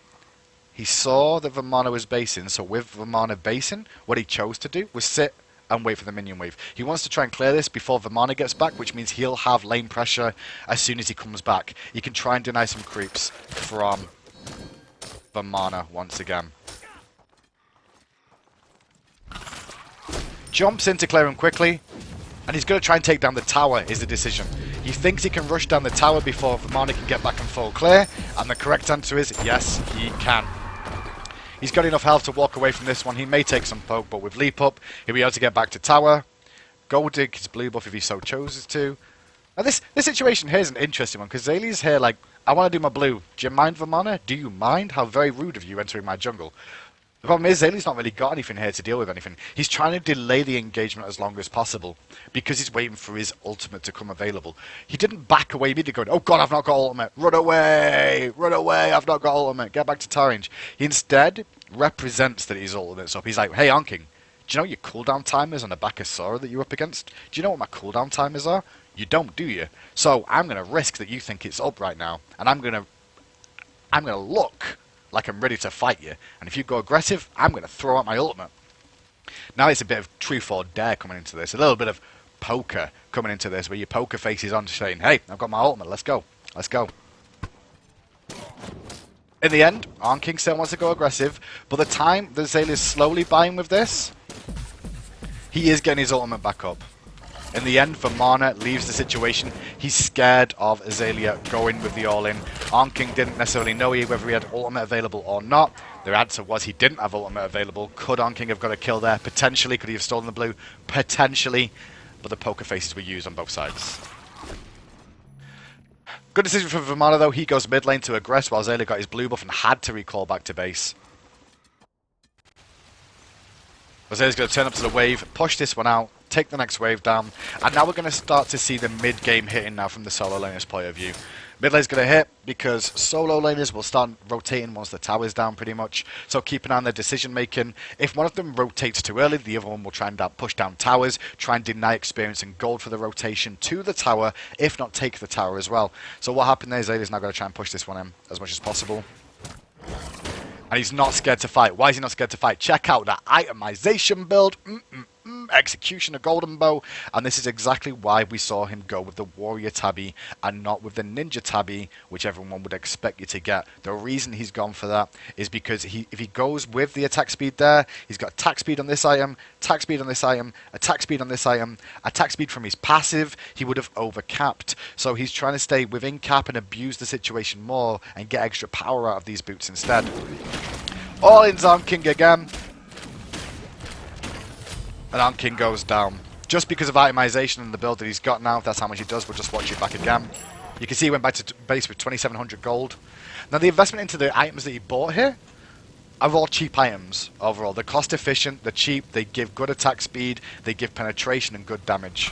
He saw that Vamana was basing, so with Vamana basing, what he chose to do was sit and wait for the minion wave. He wants to try and clear this before Vamana gets back, which means he'll have lane pressure as soon as he comes back. He can try and deny some creeps from Vamana once again. Jumps in to clear him quickly, and he's going to try and take down the tower, is the decision. He thinks he can rush down the tower before Vamana can get back and full clear, and the correct answer is yes, he can. He's got enough health to walk away from this one. He may take some poke, but with leap up, he'll be able to get back to tower. Go dig his blue buff if he so chooses to. Now this situation here is an interesting one, because Xalia's here like, I want to do my blue. Do you mind, Vamana? Do you mind? How very rude of you entering my jungle. The problem is, Xalia's not really got anything here to deal with anything. He's trying to delay the engagement as long as possible, because he's waiting for his ultimate to come available. He didn't back away immediately going, oh god, I've not got ultimate. Run away! Run away! I've not got ultimate. Get back to tower range. He instead represents that his ultimate's up. He's like, hey, Arn-King, do you know what your cooldown time is on the back of Sora that you're up against? Do you know what my cooldown timers are? You don't, do you? So I'm going to risk that you think it's up right now, and I'm going to look like I'm ready to fight you. And if you go aggressive, I'm going to throw out my ultimate. Now it's a bit of truth or dare coming into this. A little bit of poker coming into this, where your poker face is on saying, hey, I've got my ultimate, let's go. Let's go. In the end, Arn-King still wants to go aggressive, but the time that Xaliea is slowly buying with this, he is getting his ultimate back up. In the end, Vamana leaves the situation. He's scared of Xaliea going with the all-in. Arn-King didn't necessarily know whether he had ultimate available or not. The answer was he didn't have ultimate available. Could Arn-King have got a kill there? Potentially. Could he have stolen the blue? Potentially. But the poker faces were used on both sides. Good decision from Vamana though. He goes mid lane to aggress while Xaliea got his blue buff and had to recall back to base. Xalia's going to turn up to the wave, push this one out, take the next wave down, and now we're going to start to see the mid-game hitting now from the solo laner's point of view. Mid lane's going to hit because solo laners will start rotating once the tower's down pretty much, so keep an eye on their decision making. If one of them rotates too early, the other one will try and push down towers, try and deny experience and gold for the rotation to the tower, if not take the tower as well. So what happened there is Xalia's now going to try and push this one in as much as possible. And he's not scared to fight. Why is he not scared to fight? Check out that itemization build. Execution of Golden Bow. And this is exactly why we saw him go with the Warrior Tabby and not with the Ninja Tabby, which everyone would expect you to get. The reason he's gone for that is because if he goes with the attack speed there, he's got attack speed on this item, attack speed on this item, attack speed on this item, attack speed from his passive, he would have overcapped. So he's trying to stay within cap and abuse the situation more and get extra power out of these boots instead. All in Arn-King again. And Arn-King goes down. Just because of itemization and the build that he's got now, that's how much he does. We'll just watch it back again. You can see he went back to base with 2,700 gold. Now the investment into the items that he bought here are all cheap items overall. They're cost efficient, they're cheap, they give good attack speed, they give penetration and good damage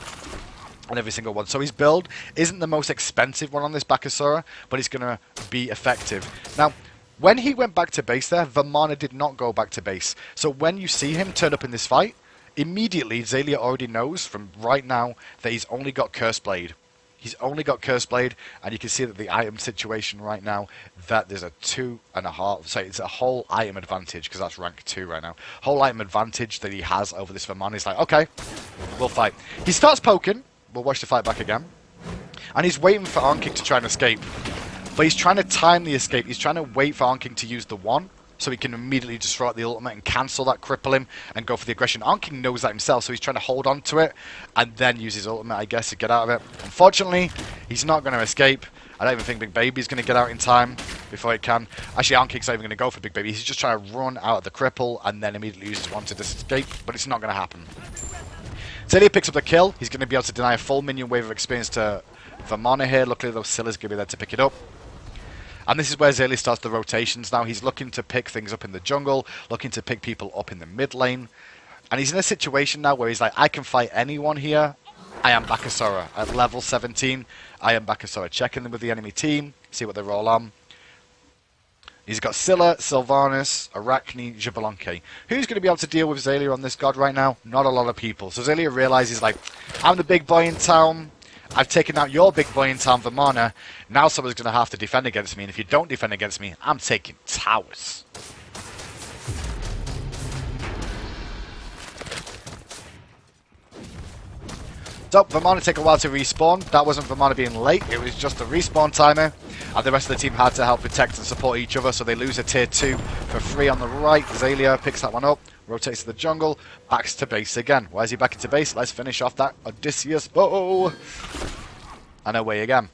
on every single one. So his build isn't the most expensive one on this Bakasura, but it's going to be effective. Now, when he went back to base there, Vamana did not go back to base. So when you see him turn up in this fight, immediately Xaliea already knows from right now that he's only got Curse Blade. He's only got Curse Blade, and you can see that the item situation right now, that there's a 2.5, so it's a whole item advantage, because that's rank 2 right now. Whole item advantage that he has over this Vamana. He's like, okay, we'll fight. He starts poking. We'll watch the fight back again. And he's waiting for Arn-King to try and escape. But he's trying to time the escape. He's trying to wait for Arn-King to use the 1, so he can immediately just throw out the ultimate and cancel that, cripple him, and go for the aggression. Arn-King knows that himself, so he's trying to hold on to it, and then use his ultimate, I guess, to get out of it. Unfortunately, he's not going to escape. I don't even think Big Baby's going to get out in time before he can. Actually, Arn-King's not even going to go for Big Baby. He's just trying to run out of the cripple, and then immediately use his 1 to escape, but it's not going to happen. Xaliea picks up the kill. He's going to be able to deny a full minion wave of experience to Vamana here. Luckily, though, Scylla's going to be there to pick it up. And this is where Xaliea starts the rotations now. He's looking to pick things up in the jungle, looking to pick people up in the mid lane. And he's in a situation now where he's like, I can fight anyone here, I am Bakasora. At level 17, I am Bakasora. Checking them with the enemy team, see what they're all on. He's got Scylla, Sylvanas, Arachne, Xbalanque. Who's going to be able to deal with Xaliea on this god right now? Not a lot of people. So Xaliea realizes, like, I'm the big boy in town. I've taken out your big boy in town, Vamana. Now someone's going to have to defend against me. And if you don't defend against me, I'm taking towers. So, Vamana take a while to respawn. That wasn't Vamana being late, it was just the respawn timer. And the rest of the team had to help protect and support each other, so they lose a tier 2 for free on the right. Xaliea picks that one up, rotates to the jungle, backs to base again. Why is he back into base? Let's finish off that Odysseus bow. And away again.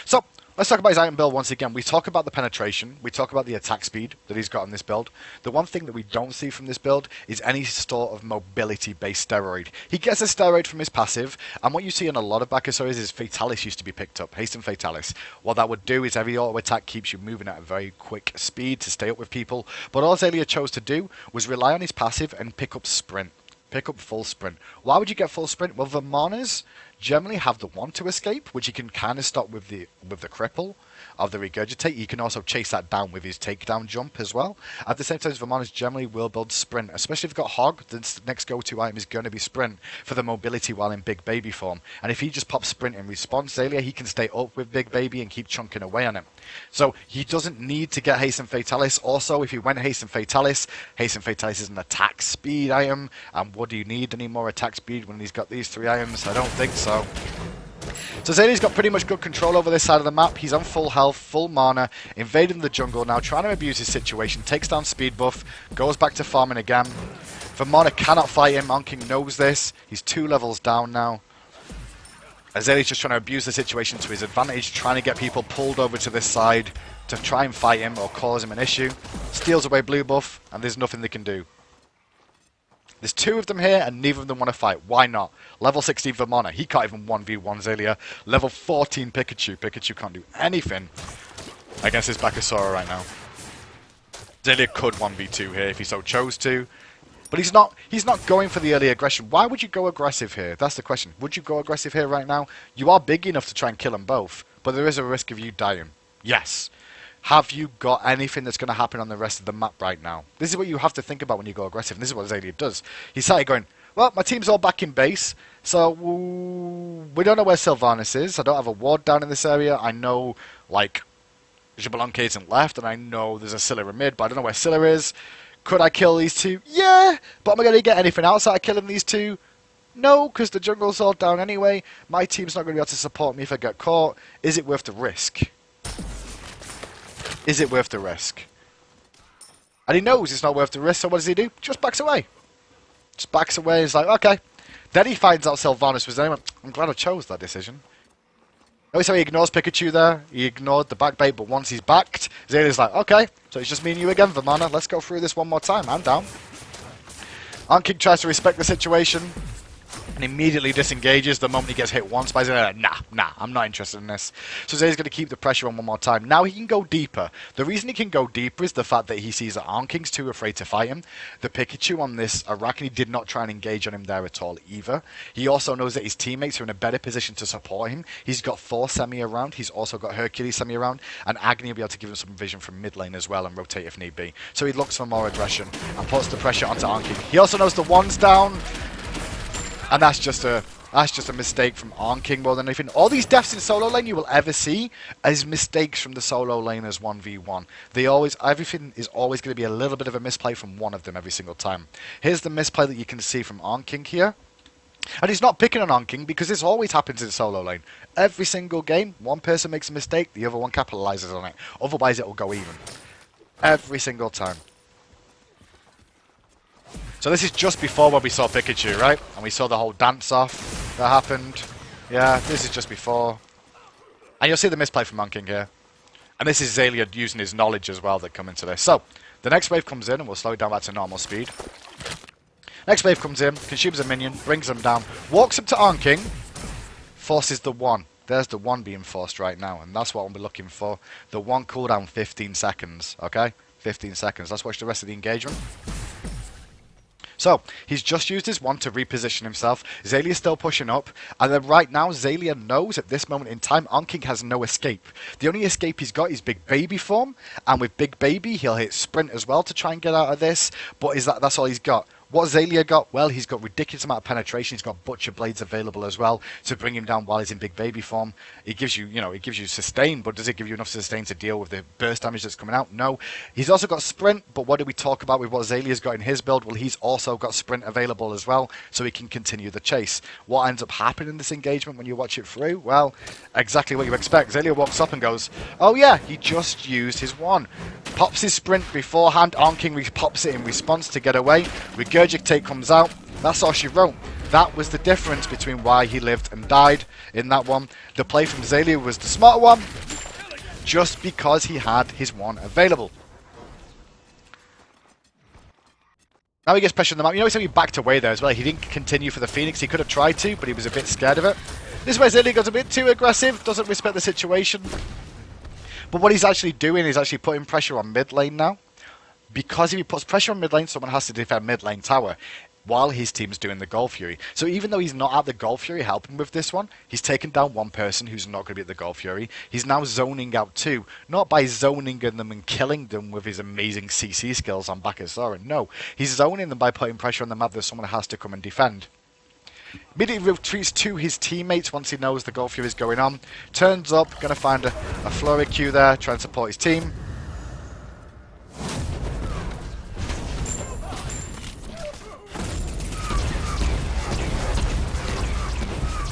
So, let's talk about his item build once again. We talk about the penetration, we talk about the attack speed that he's got on this build. The one thing that we don't see from this build is any sort of mobility-based steroid. He gets a steroid from his passive, and what you see in a lot of Bakasoras is Fatalis used to be picked up, Haste and Fatalis. What that would do is every auto attack keeps you moving at a very quick speed to stay up with people, but all Xaliea chose to do was rely on his passive and pick up sprint. Pick up full sprint. Why would you get full sprint? Well, Vamanas generally have the one to escape, which he can kind of stop with the cripple of the regurgitate. He can also chase that down with his takedown jump as well. At the same time, Vamanas generally will build sprint, especially if you've got Hog. The next go-to item is going to be sprint for the mobility while in big baby form. And if he just pops sprint in response, Xaliea, he can stay up with big baby and keep chunking away on him. So he doesn't need to get Haste and Fatalis. Also, if he went Haste and Fatalis is an attack speed item. And would he need any more attack speed when he's got these 3 items? I don't think so. So Xaliea's got pretty much good control over this side of the map. He's on full health, full mana, invading the jungle now, trying to abuse his situation, takes down speed buff, goes back to farming again. Vamana cannot fight him, Onking knows this. He's 2 levels down now. Xalia's just trying to abuse the situation to his advantage, trying to get people pulled over to this side to try and fight him or cause him an issue. Steals away blue buff, and there's nothing they can do. There's 2 of them here, and neither of them want to fight. Why not? Level 16 Vamana, he can't even 1v1 Xaliea. Level 14 Pikachu. Pikachu can't do anything against his Bakasora right now. Xaliea could 1v2 here if he so chose to. But he's not going for the early aggression. Why would you go aggressive here? That's the question. Would you go aggressive here right now? You are big enough to try and kill them both, but there is a risk of you dying. Yes. Have you got anything that's going to happen on the rest of the map right now? This is what you have to think about when you go aggressive, and this is what Xaliea does. He started going, well, my team's all back in base, so we don't know where Sylvanas is. I don't have a ward down in this area. I know, like, Xbalanque isn't left, and I know there's a Scylla in mid, but I don't know where Scylla is. Could I kill these 2? Yeah, but am I going to get anything outside of killing these 2? No, because the jungle's all down anyway. My team's not going to be able to support me if I get caught. Is it worth the risk? Is it worth the risk? And he knows it's not worth the risk, so what does he do? Just backs away. Just backs away, he's like, okay. Then he finds out Sylvanas was there. I'm glad I chose that decision. Notice how he ignores Pikachu there. He ignored the back bait, but once he's backed, Xalia's like, okay, so it's just me and you again, Vamana. Let's go through this one more time. I'm down. Onking tries to respect the situation and immediately disengages the moment he gets hit once by Xaliea. Nah, I'm not interested in this. So Xalia's going to keep the pressure on one more time. Now he can go deeper. The reason he can go deeper is the fact that he sees that Onking's too afraid to fight him. The Pikachu on this Arachne did not try and engage on him there at all either. He also knows that his teammates are in a better position to support him. He's got Thor semi around. He's also got Hercules semi around. And Agni will be able to give him some vision from mid lane as well and rotate if need be. So he looks for more aggression and puts the pressure onto Onking. He also knows the one's down. And that's just a mistake from Onking more than anything. All these deaths in solo lane you will ever see as mistakes from the solo laners 1v1. Everything is always going to be a little bit of a misplay from one of them every single time. Here's the misplay that you can see from Onking here. And he's not picking on Onking because this always happens in solo lane. Every single game, one person makes a mistake, the other one capitalizes on it. Otherwise it will go even. Every single time. So this is just before when we saw Pikachu, right? And we saw the whole dance-off that happened. Yeah, this is just before. And you'll see the misplay from Onking here. And this is Xaliea using his knowledge as well that come into this. So, the next wave comes in and we'll slow it down back to normal speed. Next wave comes in, consumes a minion, brings them down, walks up to Onking, forces the one. There's the one being forced right now, and that's what we'll be looking for. The one cooldown 15 seconds, okay? 15 seconds. Let's watch the rest of the engagement. So, he's just used his one to reposition himself. Xalia's still pushing up. And then right now, Xaliea knows at this moment in time, Onking has no escape. The only escape he's got is Big Baby form. And with Big Baby, he'll hit Sprint as well to try and get out of this. But that's all he's got. What Xaliea got? Well, he's got ridiculous amount of penetration. He's got Butcher Blades available as well to bring him down while he's in Big Baby form. It gives you, it gives you sustain, but does it give you enough sustain to deal with the burst damage that's coming out? No. He's also got Sprint, but what did we talk about with what Xalia's got in his build? Well, he's also got Sprint available as well, so he can continue the chase. What ends up happening in this engagement when you watch it through? Well, exactly what you expect. Xaliea walks up and goes, oh yeah, he just used his one. Pops his Sprint beforehand. Onking pops it in response to get away. Regurgitate comes out. That's all she wrote. That was the difference between why he lived and died in that one. The play from Xaliea was the smarter one, just because he had his one available. Now he gets pressure on the map. You notice how he backed away there as well. He didn't continue for the Phoenix. He could have tried to, but he was a bit scared of it. This is where Xaliea got a bit too aggressive. Doesn't respect the situation. But what he's actually doing is actually putting pressure on mid lane now. Because if he puts pressure on mid lane, someone has to defend mid lane tower while his team's doing the Gold Fury. So even though he's not at the Gold Fury helping with this one, he's taken down one person who's not going to be at the Gold Fury. He's now zoning out two, not by zoning them and killing them with his amazing CC skills on back of Soren. No, he's zoning them by putting pressure on the map that someone has to come and defend. Immediately retreats to his teammates once he knows the Gold Fury is going on. Turns up, going to find a Flurry Q there, trying to support his team.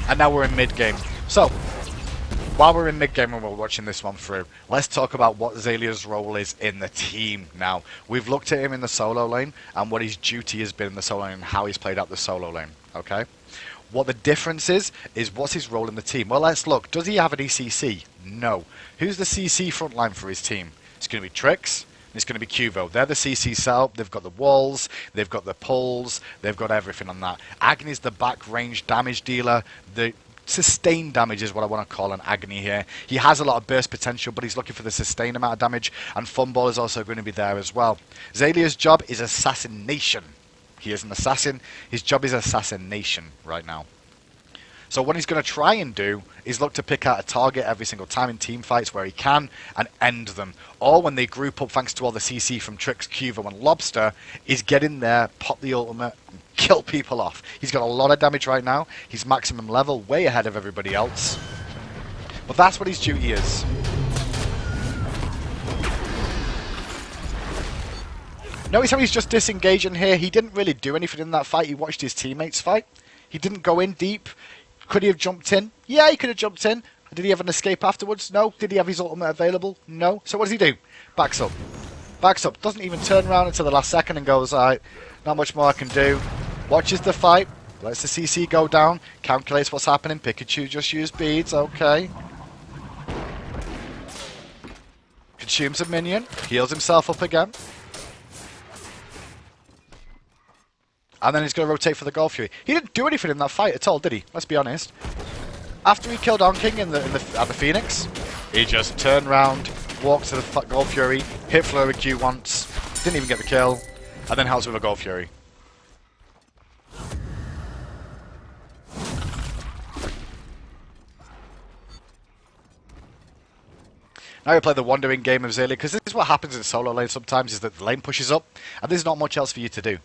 And now we're in mid-game. So, while we're in mid-game and we're watching this one through, let's talk about what Xalia's role is in the team now. We've looked at him in the solo lane and what his duty has been in the solo lane and how he's played out the solo lane, okay? What the difference is what's his role in the team? Well, let's look. Does he have an ECC? No. Who's the CC frontline for his team? It's going to be Trix. It's going to be Cuvo. They're the CC setup. They've got the walls. They've got the pulls. They've got everything on that. Agni's the back range damage dealer. The sustained damage is what I want to call an Agni here. He has a lot of burst potential, but he's looking for the sustained amount of damage. And Funball is also going to be there as well. Xalia's job is assassination. He is an assassin. His job is assassination right now. So what he's going to try and do is look to pick out a target every single time in team fights where he can and end them. Or when they group up thanks to all the CC from Trix, Cuvo and Lobster, is get in there, pop the ultimate, and kill people off. He's got a lot of damage right now. He's maximum level, way ahead of everybody else. But that's what his duty is. Notice how he's just disengaging here. He didn't really do anything in that fight. He watched his teammates fight. He didn't go in deep. Could he have jumped in? Yeah, he could have jumped in. Did he have an escape afterwards? No. Did he have his ultimate available? No. So what does he do? Backs up. Backs up. Doesn't even turn around until the last second and goes, alright, not much more I can do. Watches the fight. Lets the CC go down. Calculates what's happening. Pikachu just used beads. Okay. Consumes a minion. Heals himself up again. And then he's going to rotate for the Gold Fury. He didn't do anything in that fight at all, did he? Let's be honest. After he killed Onking at the Phoenix, he just turned round, walked to the Gold Fury, hit Flurry Q once, didn't even get the kill, and then helps with a Gold Fury. Now we play the wandering game of Xaliea, because this is what happens in solo lane sometimes, is that the lane pushes up, and there's not much else for you to do.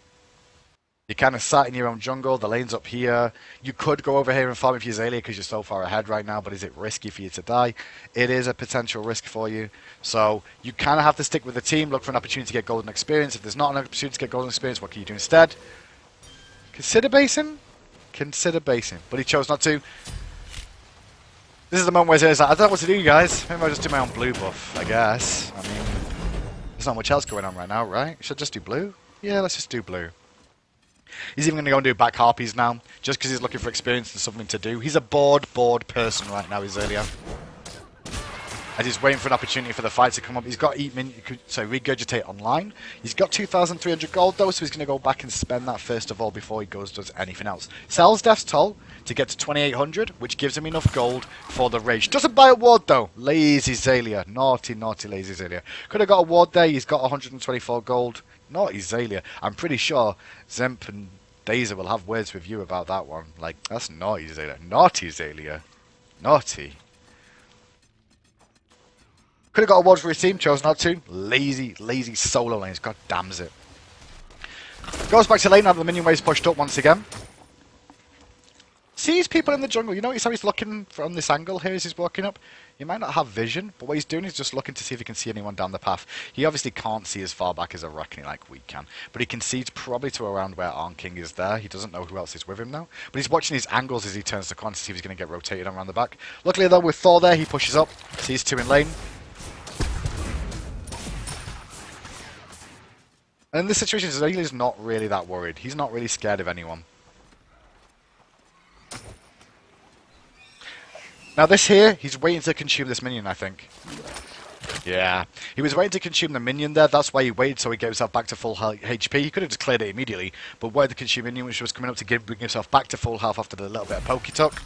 You're kind of sat in your own jungle, the lane's up here. You could go over here and farm if you're Xaliea because you're so far ahead right now, but is it risky for you to die? It is a potential risk for you. So you kind of have to stick with the team, look for an opportunity to get golden experience. If there's not an opportunity to get golden experience, what can you do instead? Consider basing? Consider basing. But he chose not to. This is the moment where Xalia's like, I don't know what to do, guys. Maybe I'll just do my own blue buff, I guess. I mean, there's not much else going on right now, right? Should I just do blue? Yeah, let's just do blue. He's even going to go and do back harpies now, just because he's looking for experience and something to do. He's a bored person right now, he's Xaliea. And he's waiting for an opportunity for the fight to come up. He's got Regurgitate online. He's got 2,300 gold though, so he's going to go back and spend that first of all before he does anything else. Sells Death's Toll to get to 2,800, which gives him enough gold for the Rage. Doesn't buy a ward though. Lazy Xaliea. Naughty, naughty, lazy Xaliea. Could have got a ward there. He's got 124 gold. Naughty Xaliea. I'm pretty sure Zemp and Dazer will have words with you about that one. Like, that's naughty Xaliea. Naughty Xaliea. Naughty. Could have got awards for his team, chose not to. Lazy, lazy solo lanes. God damns it. Goes back to lane now that the minion wave's pushed up once again. Sees people in the jungle. You notice how he's looking from this angle here as he's walking up? He might not have vision, but what he's doing is just looking to see if he can see anyone down the path. He obviously can't see as far back as a Reckoning like we can, but he can see probably to around where Arn King is there. He doesn't know who else is with him now, but he's watching his angles as he turns the corner to see if he's going to get rotated around the back. Luckily though, with Thor there, he pushes up, sees two in lane. And in this situation, Xalia's not really that worried. He's not really scared of anyone. Now this here, he's waiting to consume this minion, I think. Yeah. He was waiting to consume the minion there. That's why he waited so he gave himself back to full HP. He could have just cleared it immediately, but waited to consume minion, which was coming up to bring himself back to full health after the little bit of poke he took.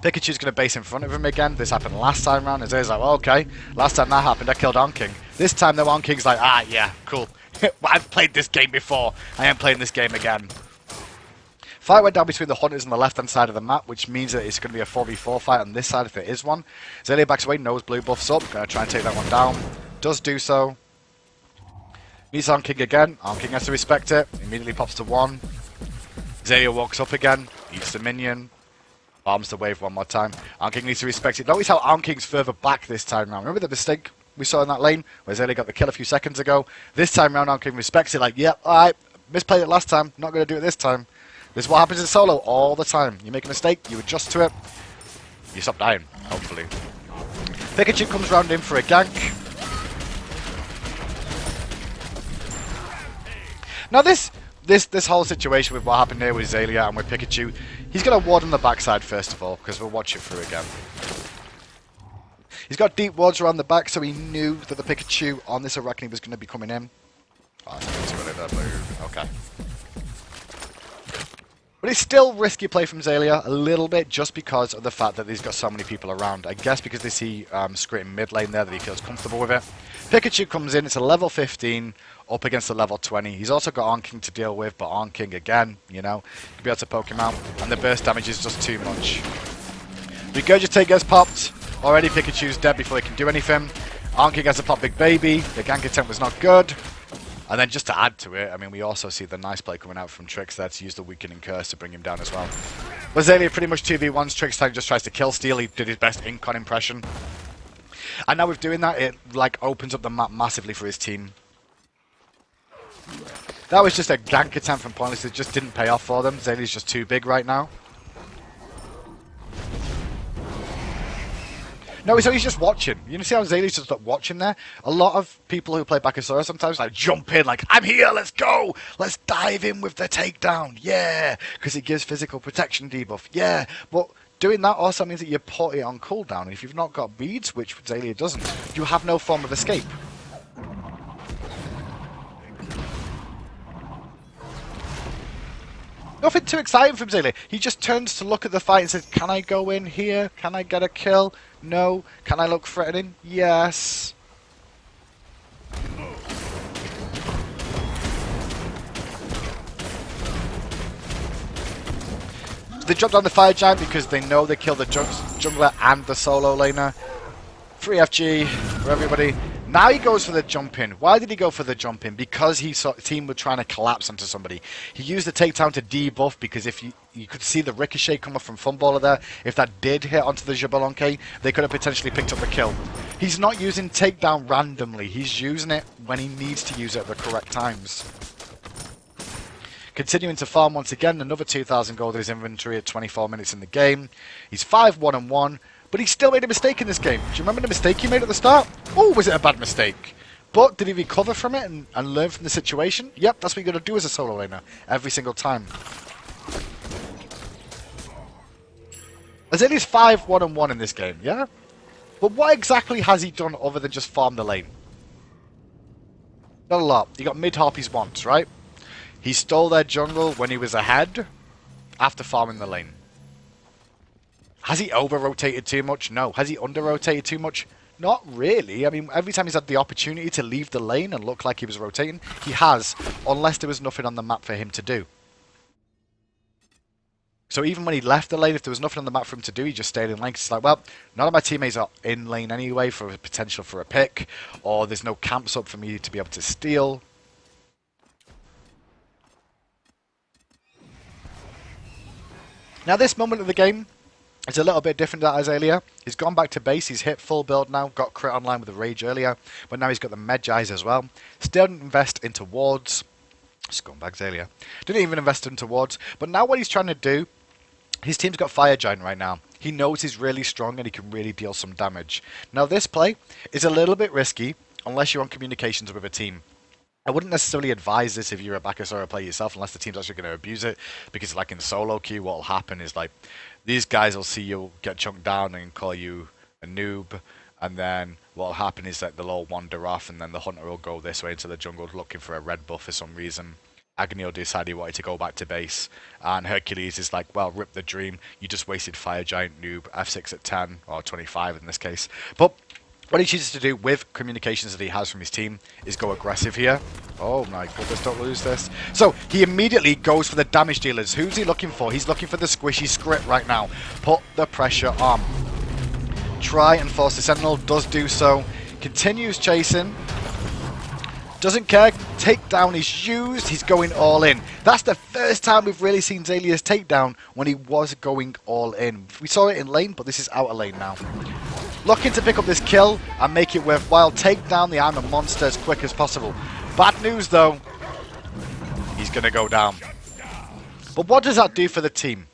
Pikachu's going to base in front of him again. This happened last time round. Azir's like, well, okay. Last time that happened, I killed Arn King. This time, though, Arn King's like, ah, yeah, cool. I've played this game before. I am playing this game again. Fight went down between the hunters on the left-hand side of the map, which means that it's going to be a 4v4 fight on this side if it is one. Xaliea backs away, knows blue buffs up. Going to try and take that one down. Does do so. Meets Arn King again. Arn King has to respect it. Immediately pops to 1. Xaliea walks up again. Eats the minion. Arms the wave one more time. Arn King needs to respect it. Notice how Arn King's further back this time round. Remember the mistake we saw in that lane where Xaliea got the kill a few seconds ago? This time round, Arn King respects it like, yep, alright, misplayed it last time. Not going to do it this time. This is what happens in solo all the time. You make a mistake, you adjust to it, you stop dying, hopefully. Pikachu comes round in for a gank. Now this whole situation with what happened here with Xaliea and with Pikachu, he's got a ward on the backside first of all, because we'll watch it through again. He's got deep wards around the back, so he knew that the Pikachu on this Arachne was going to be coming in. Oh, that's really that move. Okay. But it's still risky play from Xaliea, a little bit, just because of the fact that he's got so many people around. I guess because they see Scrit in mid lane there that he feels comfortable with it. Pikachu comes in, it's a level 15, up against the level 20. He's also got Arn King to deal with, but Arn King again, you know, you'll be able to poke him out, and the burst damage is just too much. Regurgitate gets popped. Already Pikachu's dead before he can do anything. Arn King has to pop Big Baby. The gank attempt was not good. And then just to add to it, I mean, we also see the nice play coming out from Trix there to use the weakening curse to bring him down as well. But Xaliea pretty much 2v1s. Trix time just tries to kill steal. He did his best Incon impression. And now with doing that, it like opens up the map massively for his team. That was just a gank attempt from Pointless. It just didn't pay off for them. Xalia's just too big right now. No, so he's just watching. You know, see how Xalia's just like, watching there? A lot of people who play Bakasura sometimes like jump in, like, I'm here, let's go! Let's dive in with the takedown, yeah! Because it gives physical protection debuff, yeah! But doing that also means that you put it on cooldown, and if you've not got beads, which Xaliea doesn't, you have no form of escape. Nothing too exciting from Xaliea. He just turns to look at the fight and says, can I go in here? Can I get a kill? No. Can I look threatening? Yes. They drop down the fire giant because they know they kill the jungler and the solo laner. 3FG for everybody. Now he goes for the jump in. Why did he go for the jump in? Because he saw the team were trying to collapse onto somebody. He used the takedown to debuff because if you could see the ricochet coming from Funballer there. If that did hit onto the Jabalonke, they could have potentially picked up the kill. He's not using takedown randomly. He's using it when he needs to use it at the correct times. Continuing to farm once again, another 2,000 gold in his inventory at 24 minutes in the game. He's 5-1-1. But he still made a mistake in this game. Do you remember the mistake he made at the start? Oh, was it a bad mistake? But did he recover from it and learn from the situation? Yep, that's what you got to do as a solo laner every single time. Xalia's 5-1-1 in this game, yeah? But what exactly has he done other than just farm the lane? Not a lot. He got mid-harpies once, right? He stole their jungle when he was ahead after farming the lane. Has he over-rotated too much? No. Has he under-rotated too much? Not really. I mean, every time he's had the opportunity to leave the lane and look like he was rotating, he has, unless there was nothing on the map for him to do. So even when he left the lane, if there was nothing on the map for him to do, he just stayed in lane. 'Cause he's like, well, none of my teammates are in lane anyway for a potential for a pick, or there's no camps up for me to be able to steal. Now this moment of the game is a little bit different to Xaliea. He's gone back to base, he's hit full build now, got crit online with the Rage earlier, but now he's got the Medjais as well. Still didn't invest into wards. Scumbag Xaliea. Didn't even invest into wards, but now what he's trying to do, his team's got Fire Giant right now. He knows he's really strong and he can really deal some damage. Now this play is a little bit risky unless you're on communications with a team. I wouldn't necessarily advise this if you're a Bacchus or a player yourself unless the team's actually going to abuse it, because like in solo queue what will happen is like these guys will see you get chunked down and call you a noob, and then what will happen is that they'll all wander off and then the hunter will go this way into the jungle looking for a red buff for some reason. Agni will decide he wanted to go back to base, and Hercules is like, well, rip the dream, you just wasted Fire Giant noob, F6 at 10, or 25 in this case. But what he chooses to do with communications that he has from his team is go aggressive here. Oh my goodness, don't lose this. So he immediately goes for the damage dealers. Who's he looking for? He's looking for the squishy script right now. Put the pressure on. Try and force the Sentinel, does do so. Continues chasing. Doesn't care, takedown is used, he's going all in. That's the first time we've really seen Xalia's takedown when he was going all in. We saw it in lane, but this is out of lane now. Looking to pick up this kill and make it worthwhile. Take down the Iron Monster as quick as possible. Bad news though, he's going to go down. But what does that do for the team?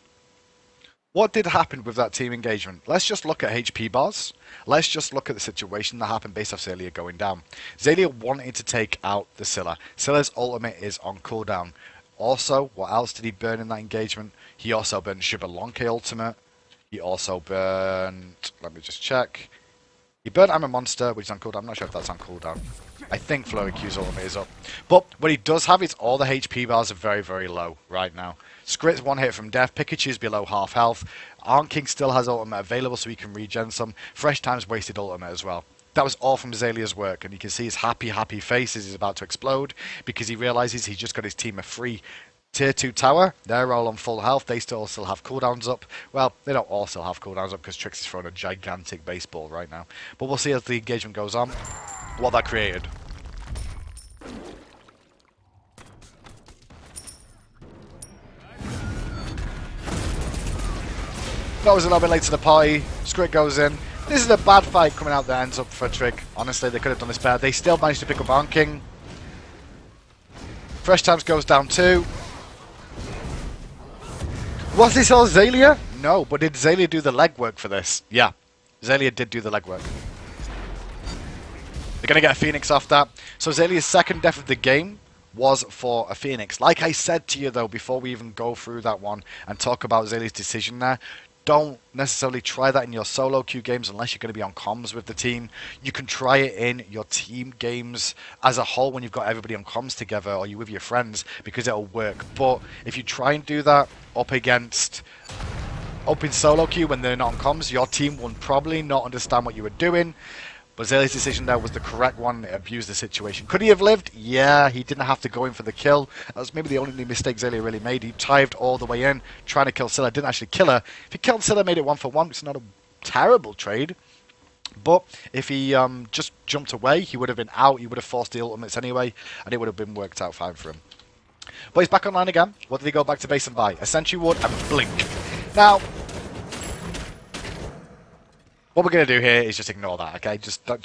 What did happen with that team engagement? Let's just look at HP bars. Let's just look at the situation that happened based off Xaliea going down. Xaliea wanted to take out the Scylla. Scylla's ultimate is on cooldown. Also, what else did he burn in that engagement? He also burned Shibalonke ultimate. He also burned... Let me just check. He burned I'm a Monster, which is on cooldown. I'm not sure if that's on cooldown. I think Flurry Q's ultimate is up. But what he does have is all the HP bars are very, very low right now. Skrit's one hit from death. Pikachu's below half health. Arn King still has ultimate available so he can regen some. Fresh Time's wasted ultimate as well. That was all from Xalia's work, and you can see his happy, happy face as he's about to explode because he realizes he's just got his team a free Tier 2 tower. They're all on full health. They still have cooldowns up. Well, they don't all still have cooldowns up because Trix is throwing a gigantic baseball right now. But we'll see as the engagement goes on what that created. That was a little bit late to the party. Skrit goes in. This is a bad fight coming out that ends up for Trick. Honestly, they could have done this better. They still managed to pick up Arn King. Fresh Times goes down too. Was this all Xaliea? No, but did Xaliea do the legwork for this? Yeah, Xaliea did do the legwork. They're going to get a Phoenix off that. So Xalia's second death of the game was for a Phoenix. Like I said to you though, before we even go through that one and talk about Xalia's decision there, don't necessarily try that in your solo queue games unless you're going to be on comms with the team. You can try it in your team games as a whole when you've got everybody on comms together or you with your friends because it'll work. But if you try and do that up in solo queue when they're not on comms, your team will probably not understand what you were doing. But Xalia's decision there was the correct one. It abused the situation. Could he have lived? Yeah, he didn't have to go in for the kill. That was maybe the only mistake Xaliea really made. He dived all the way in, trying to kill Scylla. Didn't actually kill her. If he killed Scylla, made it 1-for-1. It's not a terrible trade. But if he just jumped away, he would have been out. He would have forced the ultimates anyway, and it would have been worked out fine for him. But he's back online again. What did he go back to base and buy? A Sentry Ward and Blink. Now, what we're going to do here is just ignore that, okay? Just no.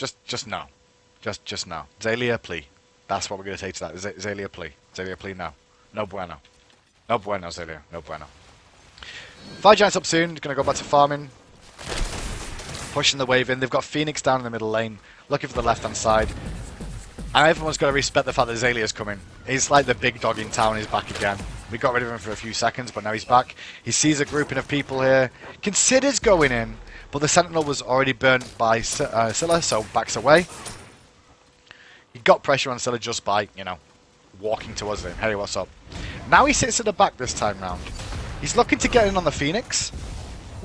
Just no. Xaliea, plea. That's what we're going to take to that. Xaliea, plea. Xaliea, plea, no. No bueno. No bueno, Xaliea. No bueno. Fire Giant's up soon. He's going to go back to farming. Pushing the wave in. They've got Phoenix down in the middle lane. Looking for the left-hand side. And everyone's got to respect the fact that Xalia's coming. He's like the big dog in town. He's back again. We got rid of him for a few seconds, but now he's back. He sees a grouping of people here. Considers going in. But the Sentinel was already burnt by Scylla, so backs away. He got pressure on Scylla just by, you know, walking towards him. Hey, what's up? Now he sits at the back this time round. He's looking to get in on the Phoenix.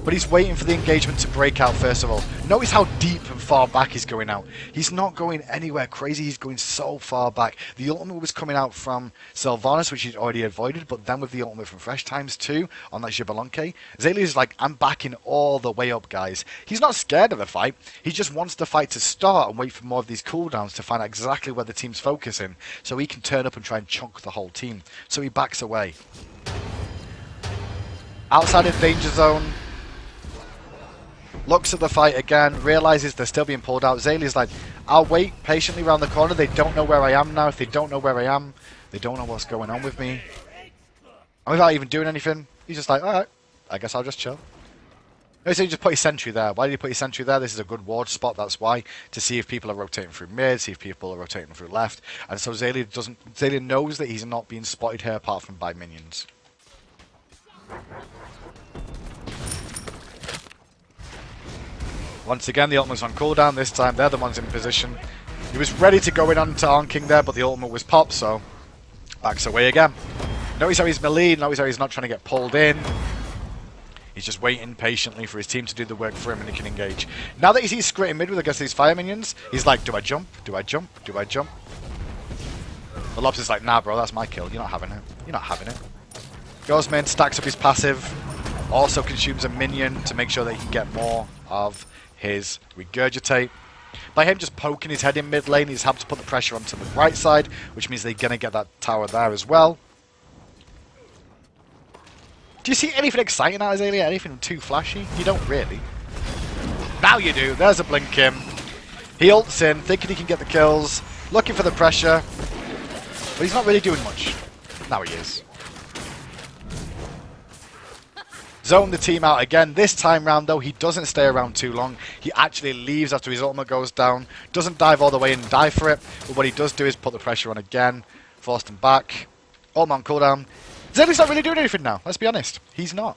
But he's waiting for the engagement to break out first of all. Notice how deep and far back he's going out. He's not going anywhere crazy. He's going so far back. The ultimate was coming out from Sylvanas, which he'd already avoided. But then with the ultimate from Fresh Times 2 on that Xbalanque, Xalia's like, I'm backing all the way up, guys. He's not scared of the fight. He just wants the fight to start and wait for more of these cooldowns to find out exactly where the team's focusing. So he can turn up and try and chunk the whole team. So he backs away. Outside of danger zone. Looks at the fight again, realizes they're still being pulled out. Xalia's like, I'll wait patiently around the corner. They don't know where I am now. If they don't know where I am, they don't know what's going on with me. And without even doing anything, he's just like, alright, I guess I'll just chill. So you just put your sentry there. Why did you put your sentry there? This is a good ward spot, that's why. To see if people are rotating through mid, see if people are rotating through left. And so Xaliea knows that he's not being spotted here apart from by minions. Once again, the ultimate's on cooldown. This time, they're the ones in position. He was ready to go in onto On King there, but the ultimate was popped, so backs away again. Notice how he's melee. Notice how he's not trying to get pulled in. He's just waiting patiently for his team to do the work for him and he can engage. Now that he's skirting mid with, I guess, these fire minions, he's like, do I jump? Do I jump? Do I jump? The Lobs is like, nah, bro, that's my kill. You're not having it. You're not having it. Goes mid, stacks up his passive. Also consumes a minion to make sure that he can get more of his regurgitate. By him just poking his head in mid lane, he's helped to put the pressure onto the right side, which means they're going to get that tower there as well. Do you see anything exciting out of Xaliea? Anything too flashy? You don't really. Now you do. There's a blink him. He ults in, thinking he can get the kills, looking for the pressure, but he's not really doing much. Now he is. Zone the team out again. This time round, though, he doesn't stay around too long. He actually leaves after his ultimate goes down. Doesn't dive all the way in and die for it. But what he does do is put the pressure on again. Force them back. Ultimate on cooldown. Xalia's not really doing anything now. Let's be honest. He's not.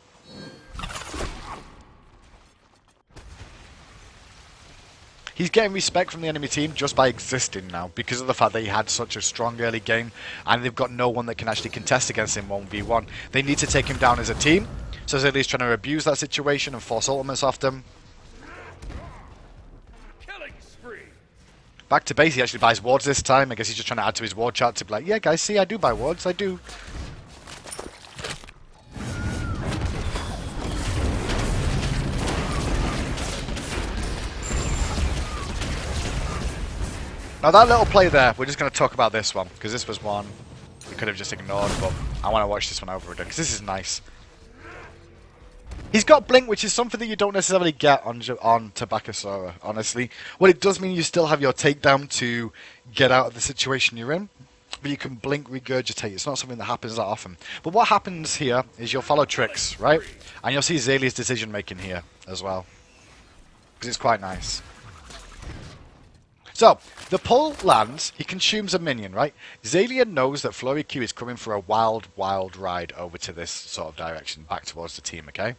He's getting respect from the enemy team just by existing now because of the fact that he had such a strong early game and they've got no one that can actually contest against him 1v1. They need to take him down as a team. So Xalia's trying to abuse that situation and force ultimates off them. Back to base, he actually buys wards this time. I guess he's just trying to add to his ward chart to be like, yeah guys, see, I do buy wards, I do. Now that little play there, we're just going to talk about this one, because this was one we could have just ignored, but I want to watch this one over again, because this is nice. He's got Blink, which is something that you don't necessarily get on Tabakasora, honestly. Well, it does mean you still have your takedown to get out of the situation you're in, but you can Blink Regurgitate. It's not something that happens that often. But what happens here is you'll follow tricks, right? And you'll see Xalia's decision-making here as well, because it's quite nice. So, the pull lands, he consumes a minion, right? Xaliea knows that Flurry Q is coming for a wild, wild ride over to this sort of direction, back towards the team, okay?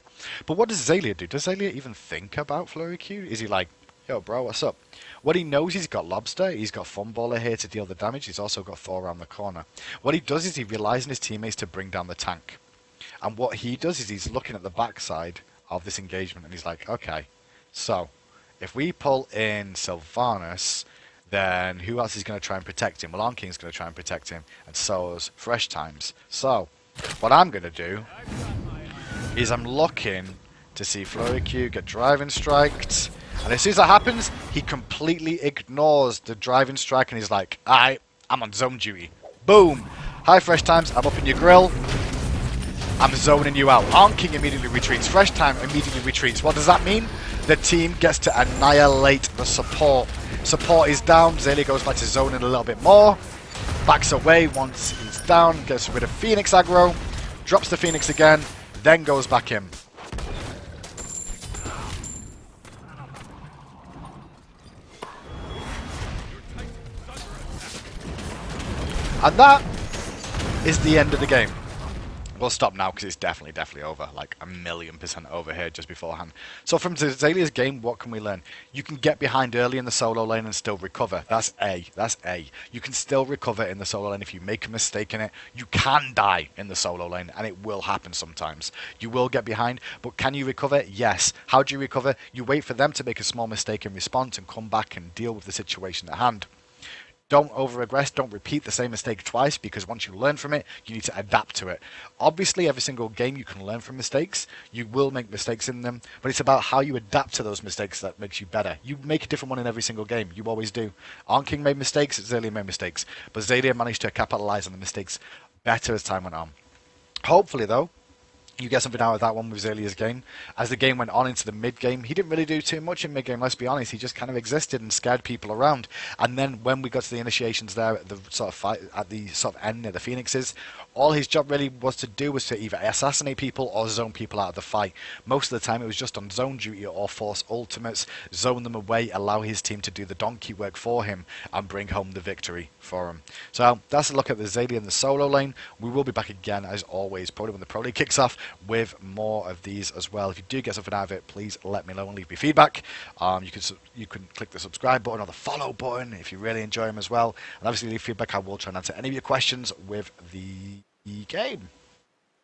But what does Xaliea do? Does Xaliea even think about Flurry Q? Is he like, yo bro, what's up? What he knows, he's got Lobster, he's got Funballer here to deal the damage, he's also got Thor around the corner. What he does is he relies on his teammates to bring down the tank. And what he does is he's looking at the backside of this engagement and he's like, okay, so if we pull in Sylvanas, then who else is going to try and protect him? Well, On King's going to try and protect him, and so is Fresh Times. So, what I'm going to do is I'm looking to see Flurry Q get driving striked, and as soon as that happens, he completely ignores the driving strike, and he's like, alright, I'm on zone duty. Boom! Hi, Fresh Times, I'm up in your grill. I'm zoning you out. On King immediately retreats. Fresh Time immediately retreats. What does that mean? The team gets to annihilate the support. Support is down. Xaliea goes back to zoning a little bit more. Backs away once he's down. Gets rid of Phoenix aggro. Drops the Phoenix again. Then goes back in. And that is the end of the game. We'll stop now because it's definitely over, like 1,000,000% over here just beforehand. So from Xalia's game, what can we learn? You can get behind early in the solo lane and still recover. That's A. That's A. You can still recover in the solo lane if you make a mistake in it. You can die in the solo lane, and it will happen sometimes. You will get behind, but can you recover? Yes. How do you recover? You wait for them to make a small mistake in response and come back and deal with the situation at hand. Don't over-aggress, don't repeat the same mistake twice, because once you learn from it, you need to adapt to it. Obviously, every single game you can learn from mistakes. You will make mistakes in them, but it's about how you adapt to those mistakes that makes you better. You make a different one in every single game. You always do. Arn King made mistakes, Xaliea made mistakes, but Xaliea managed to capitalize on the mistakes better as time went on. Hopefully, though, you get something out of that one with Xalia's game. As the game went on into the mid game, he didn't really do too much in mid game, let's be honest. He just kind of existed and scared people around. And then when we got to the initiations there at the sort of fight, at the sort of end near the Phoenixes, all his job really was to do was to either assassinate people or zone people out of the fight. Most of the time it was just on zone duty or force ultimates, zone them away, allow his team to do the donkey work for him and bring home the victory for him. So that's a look at the Xaliea in the solo lane. We will be back again as always, probably when the Pro League kicks off, with more of these as well. If you do get something out of it, please let me know and leave me feedback. You can click the subscribe button or the follow button if you really enjoy them as well. And obviously leave feedback. I will try and answer any of your questions with the game.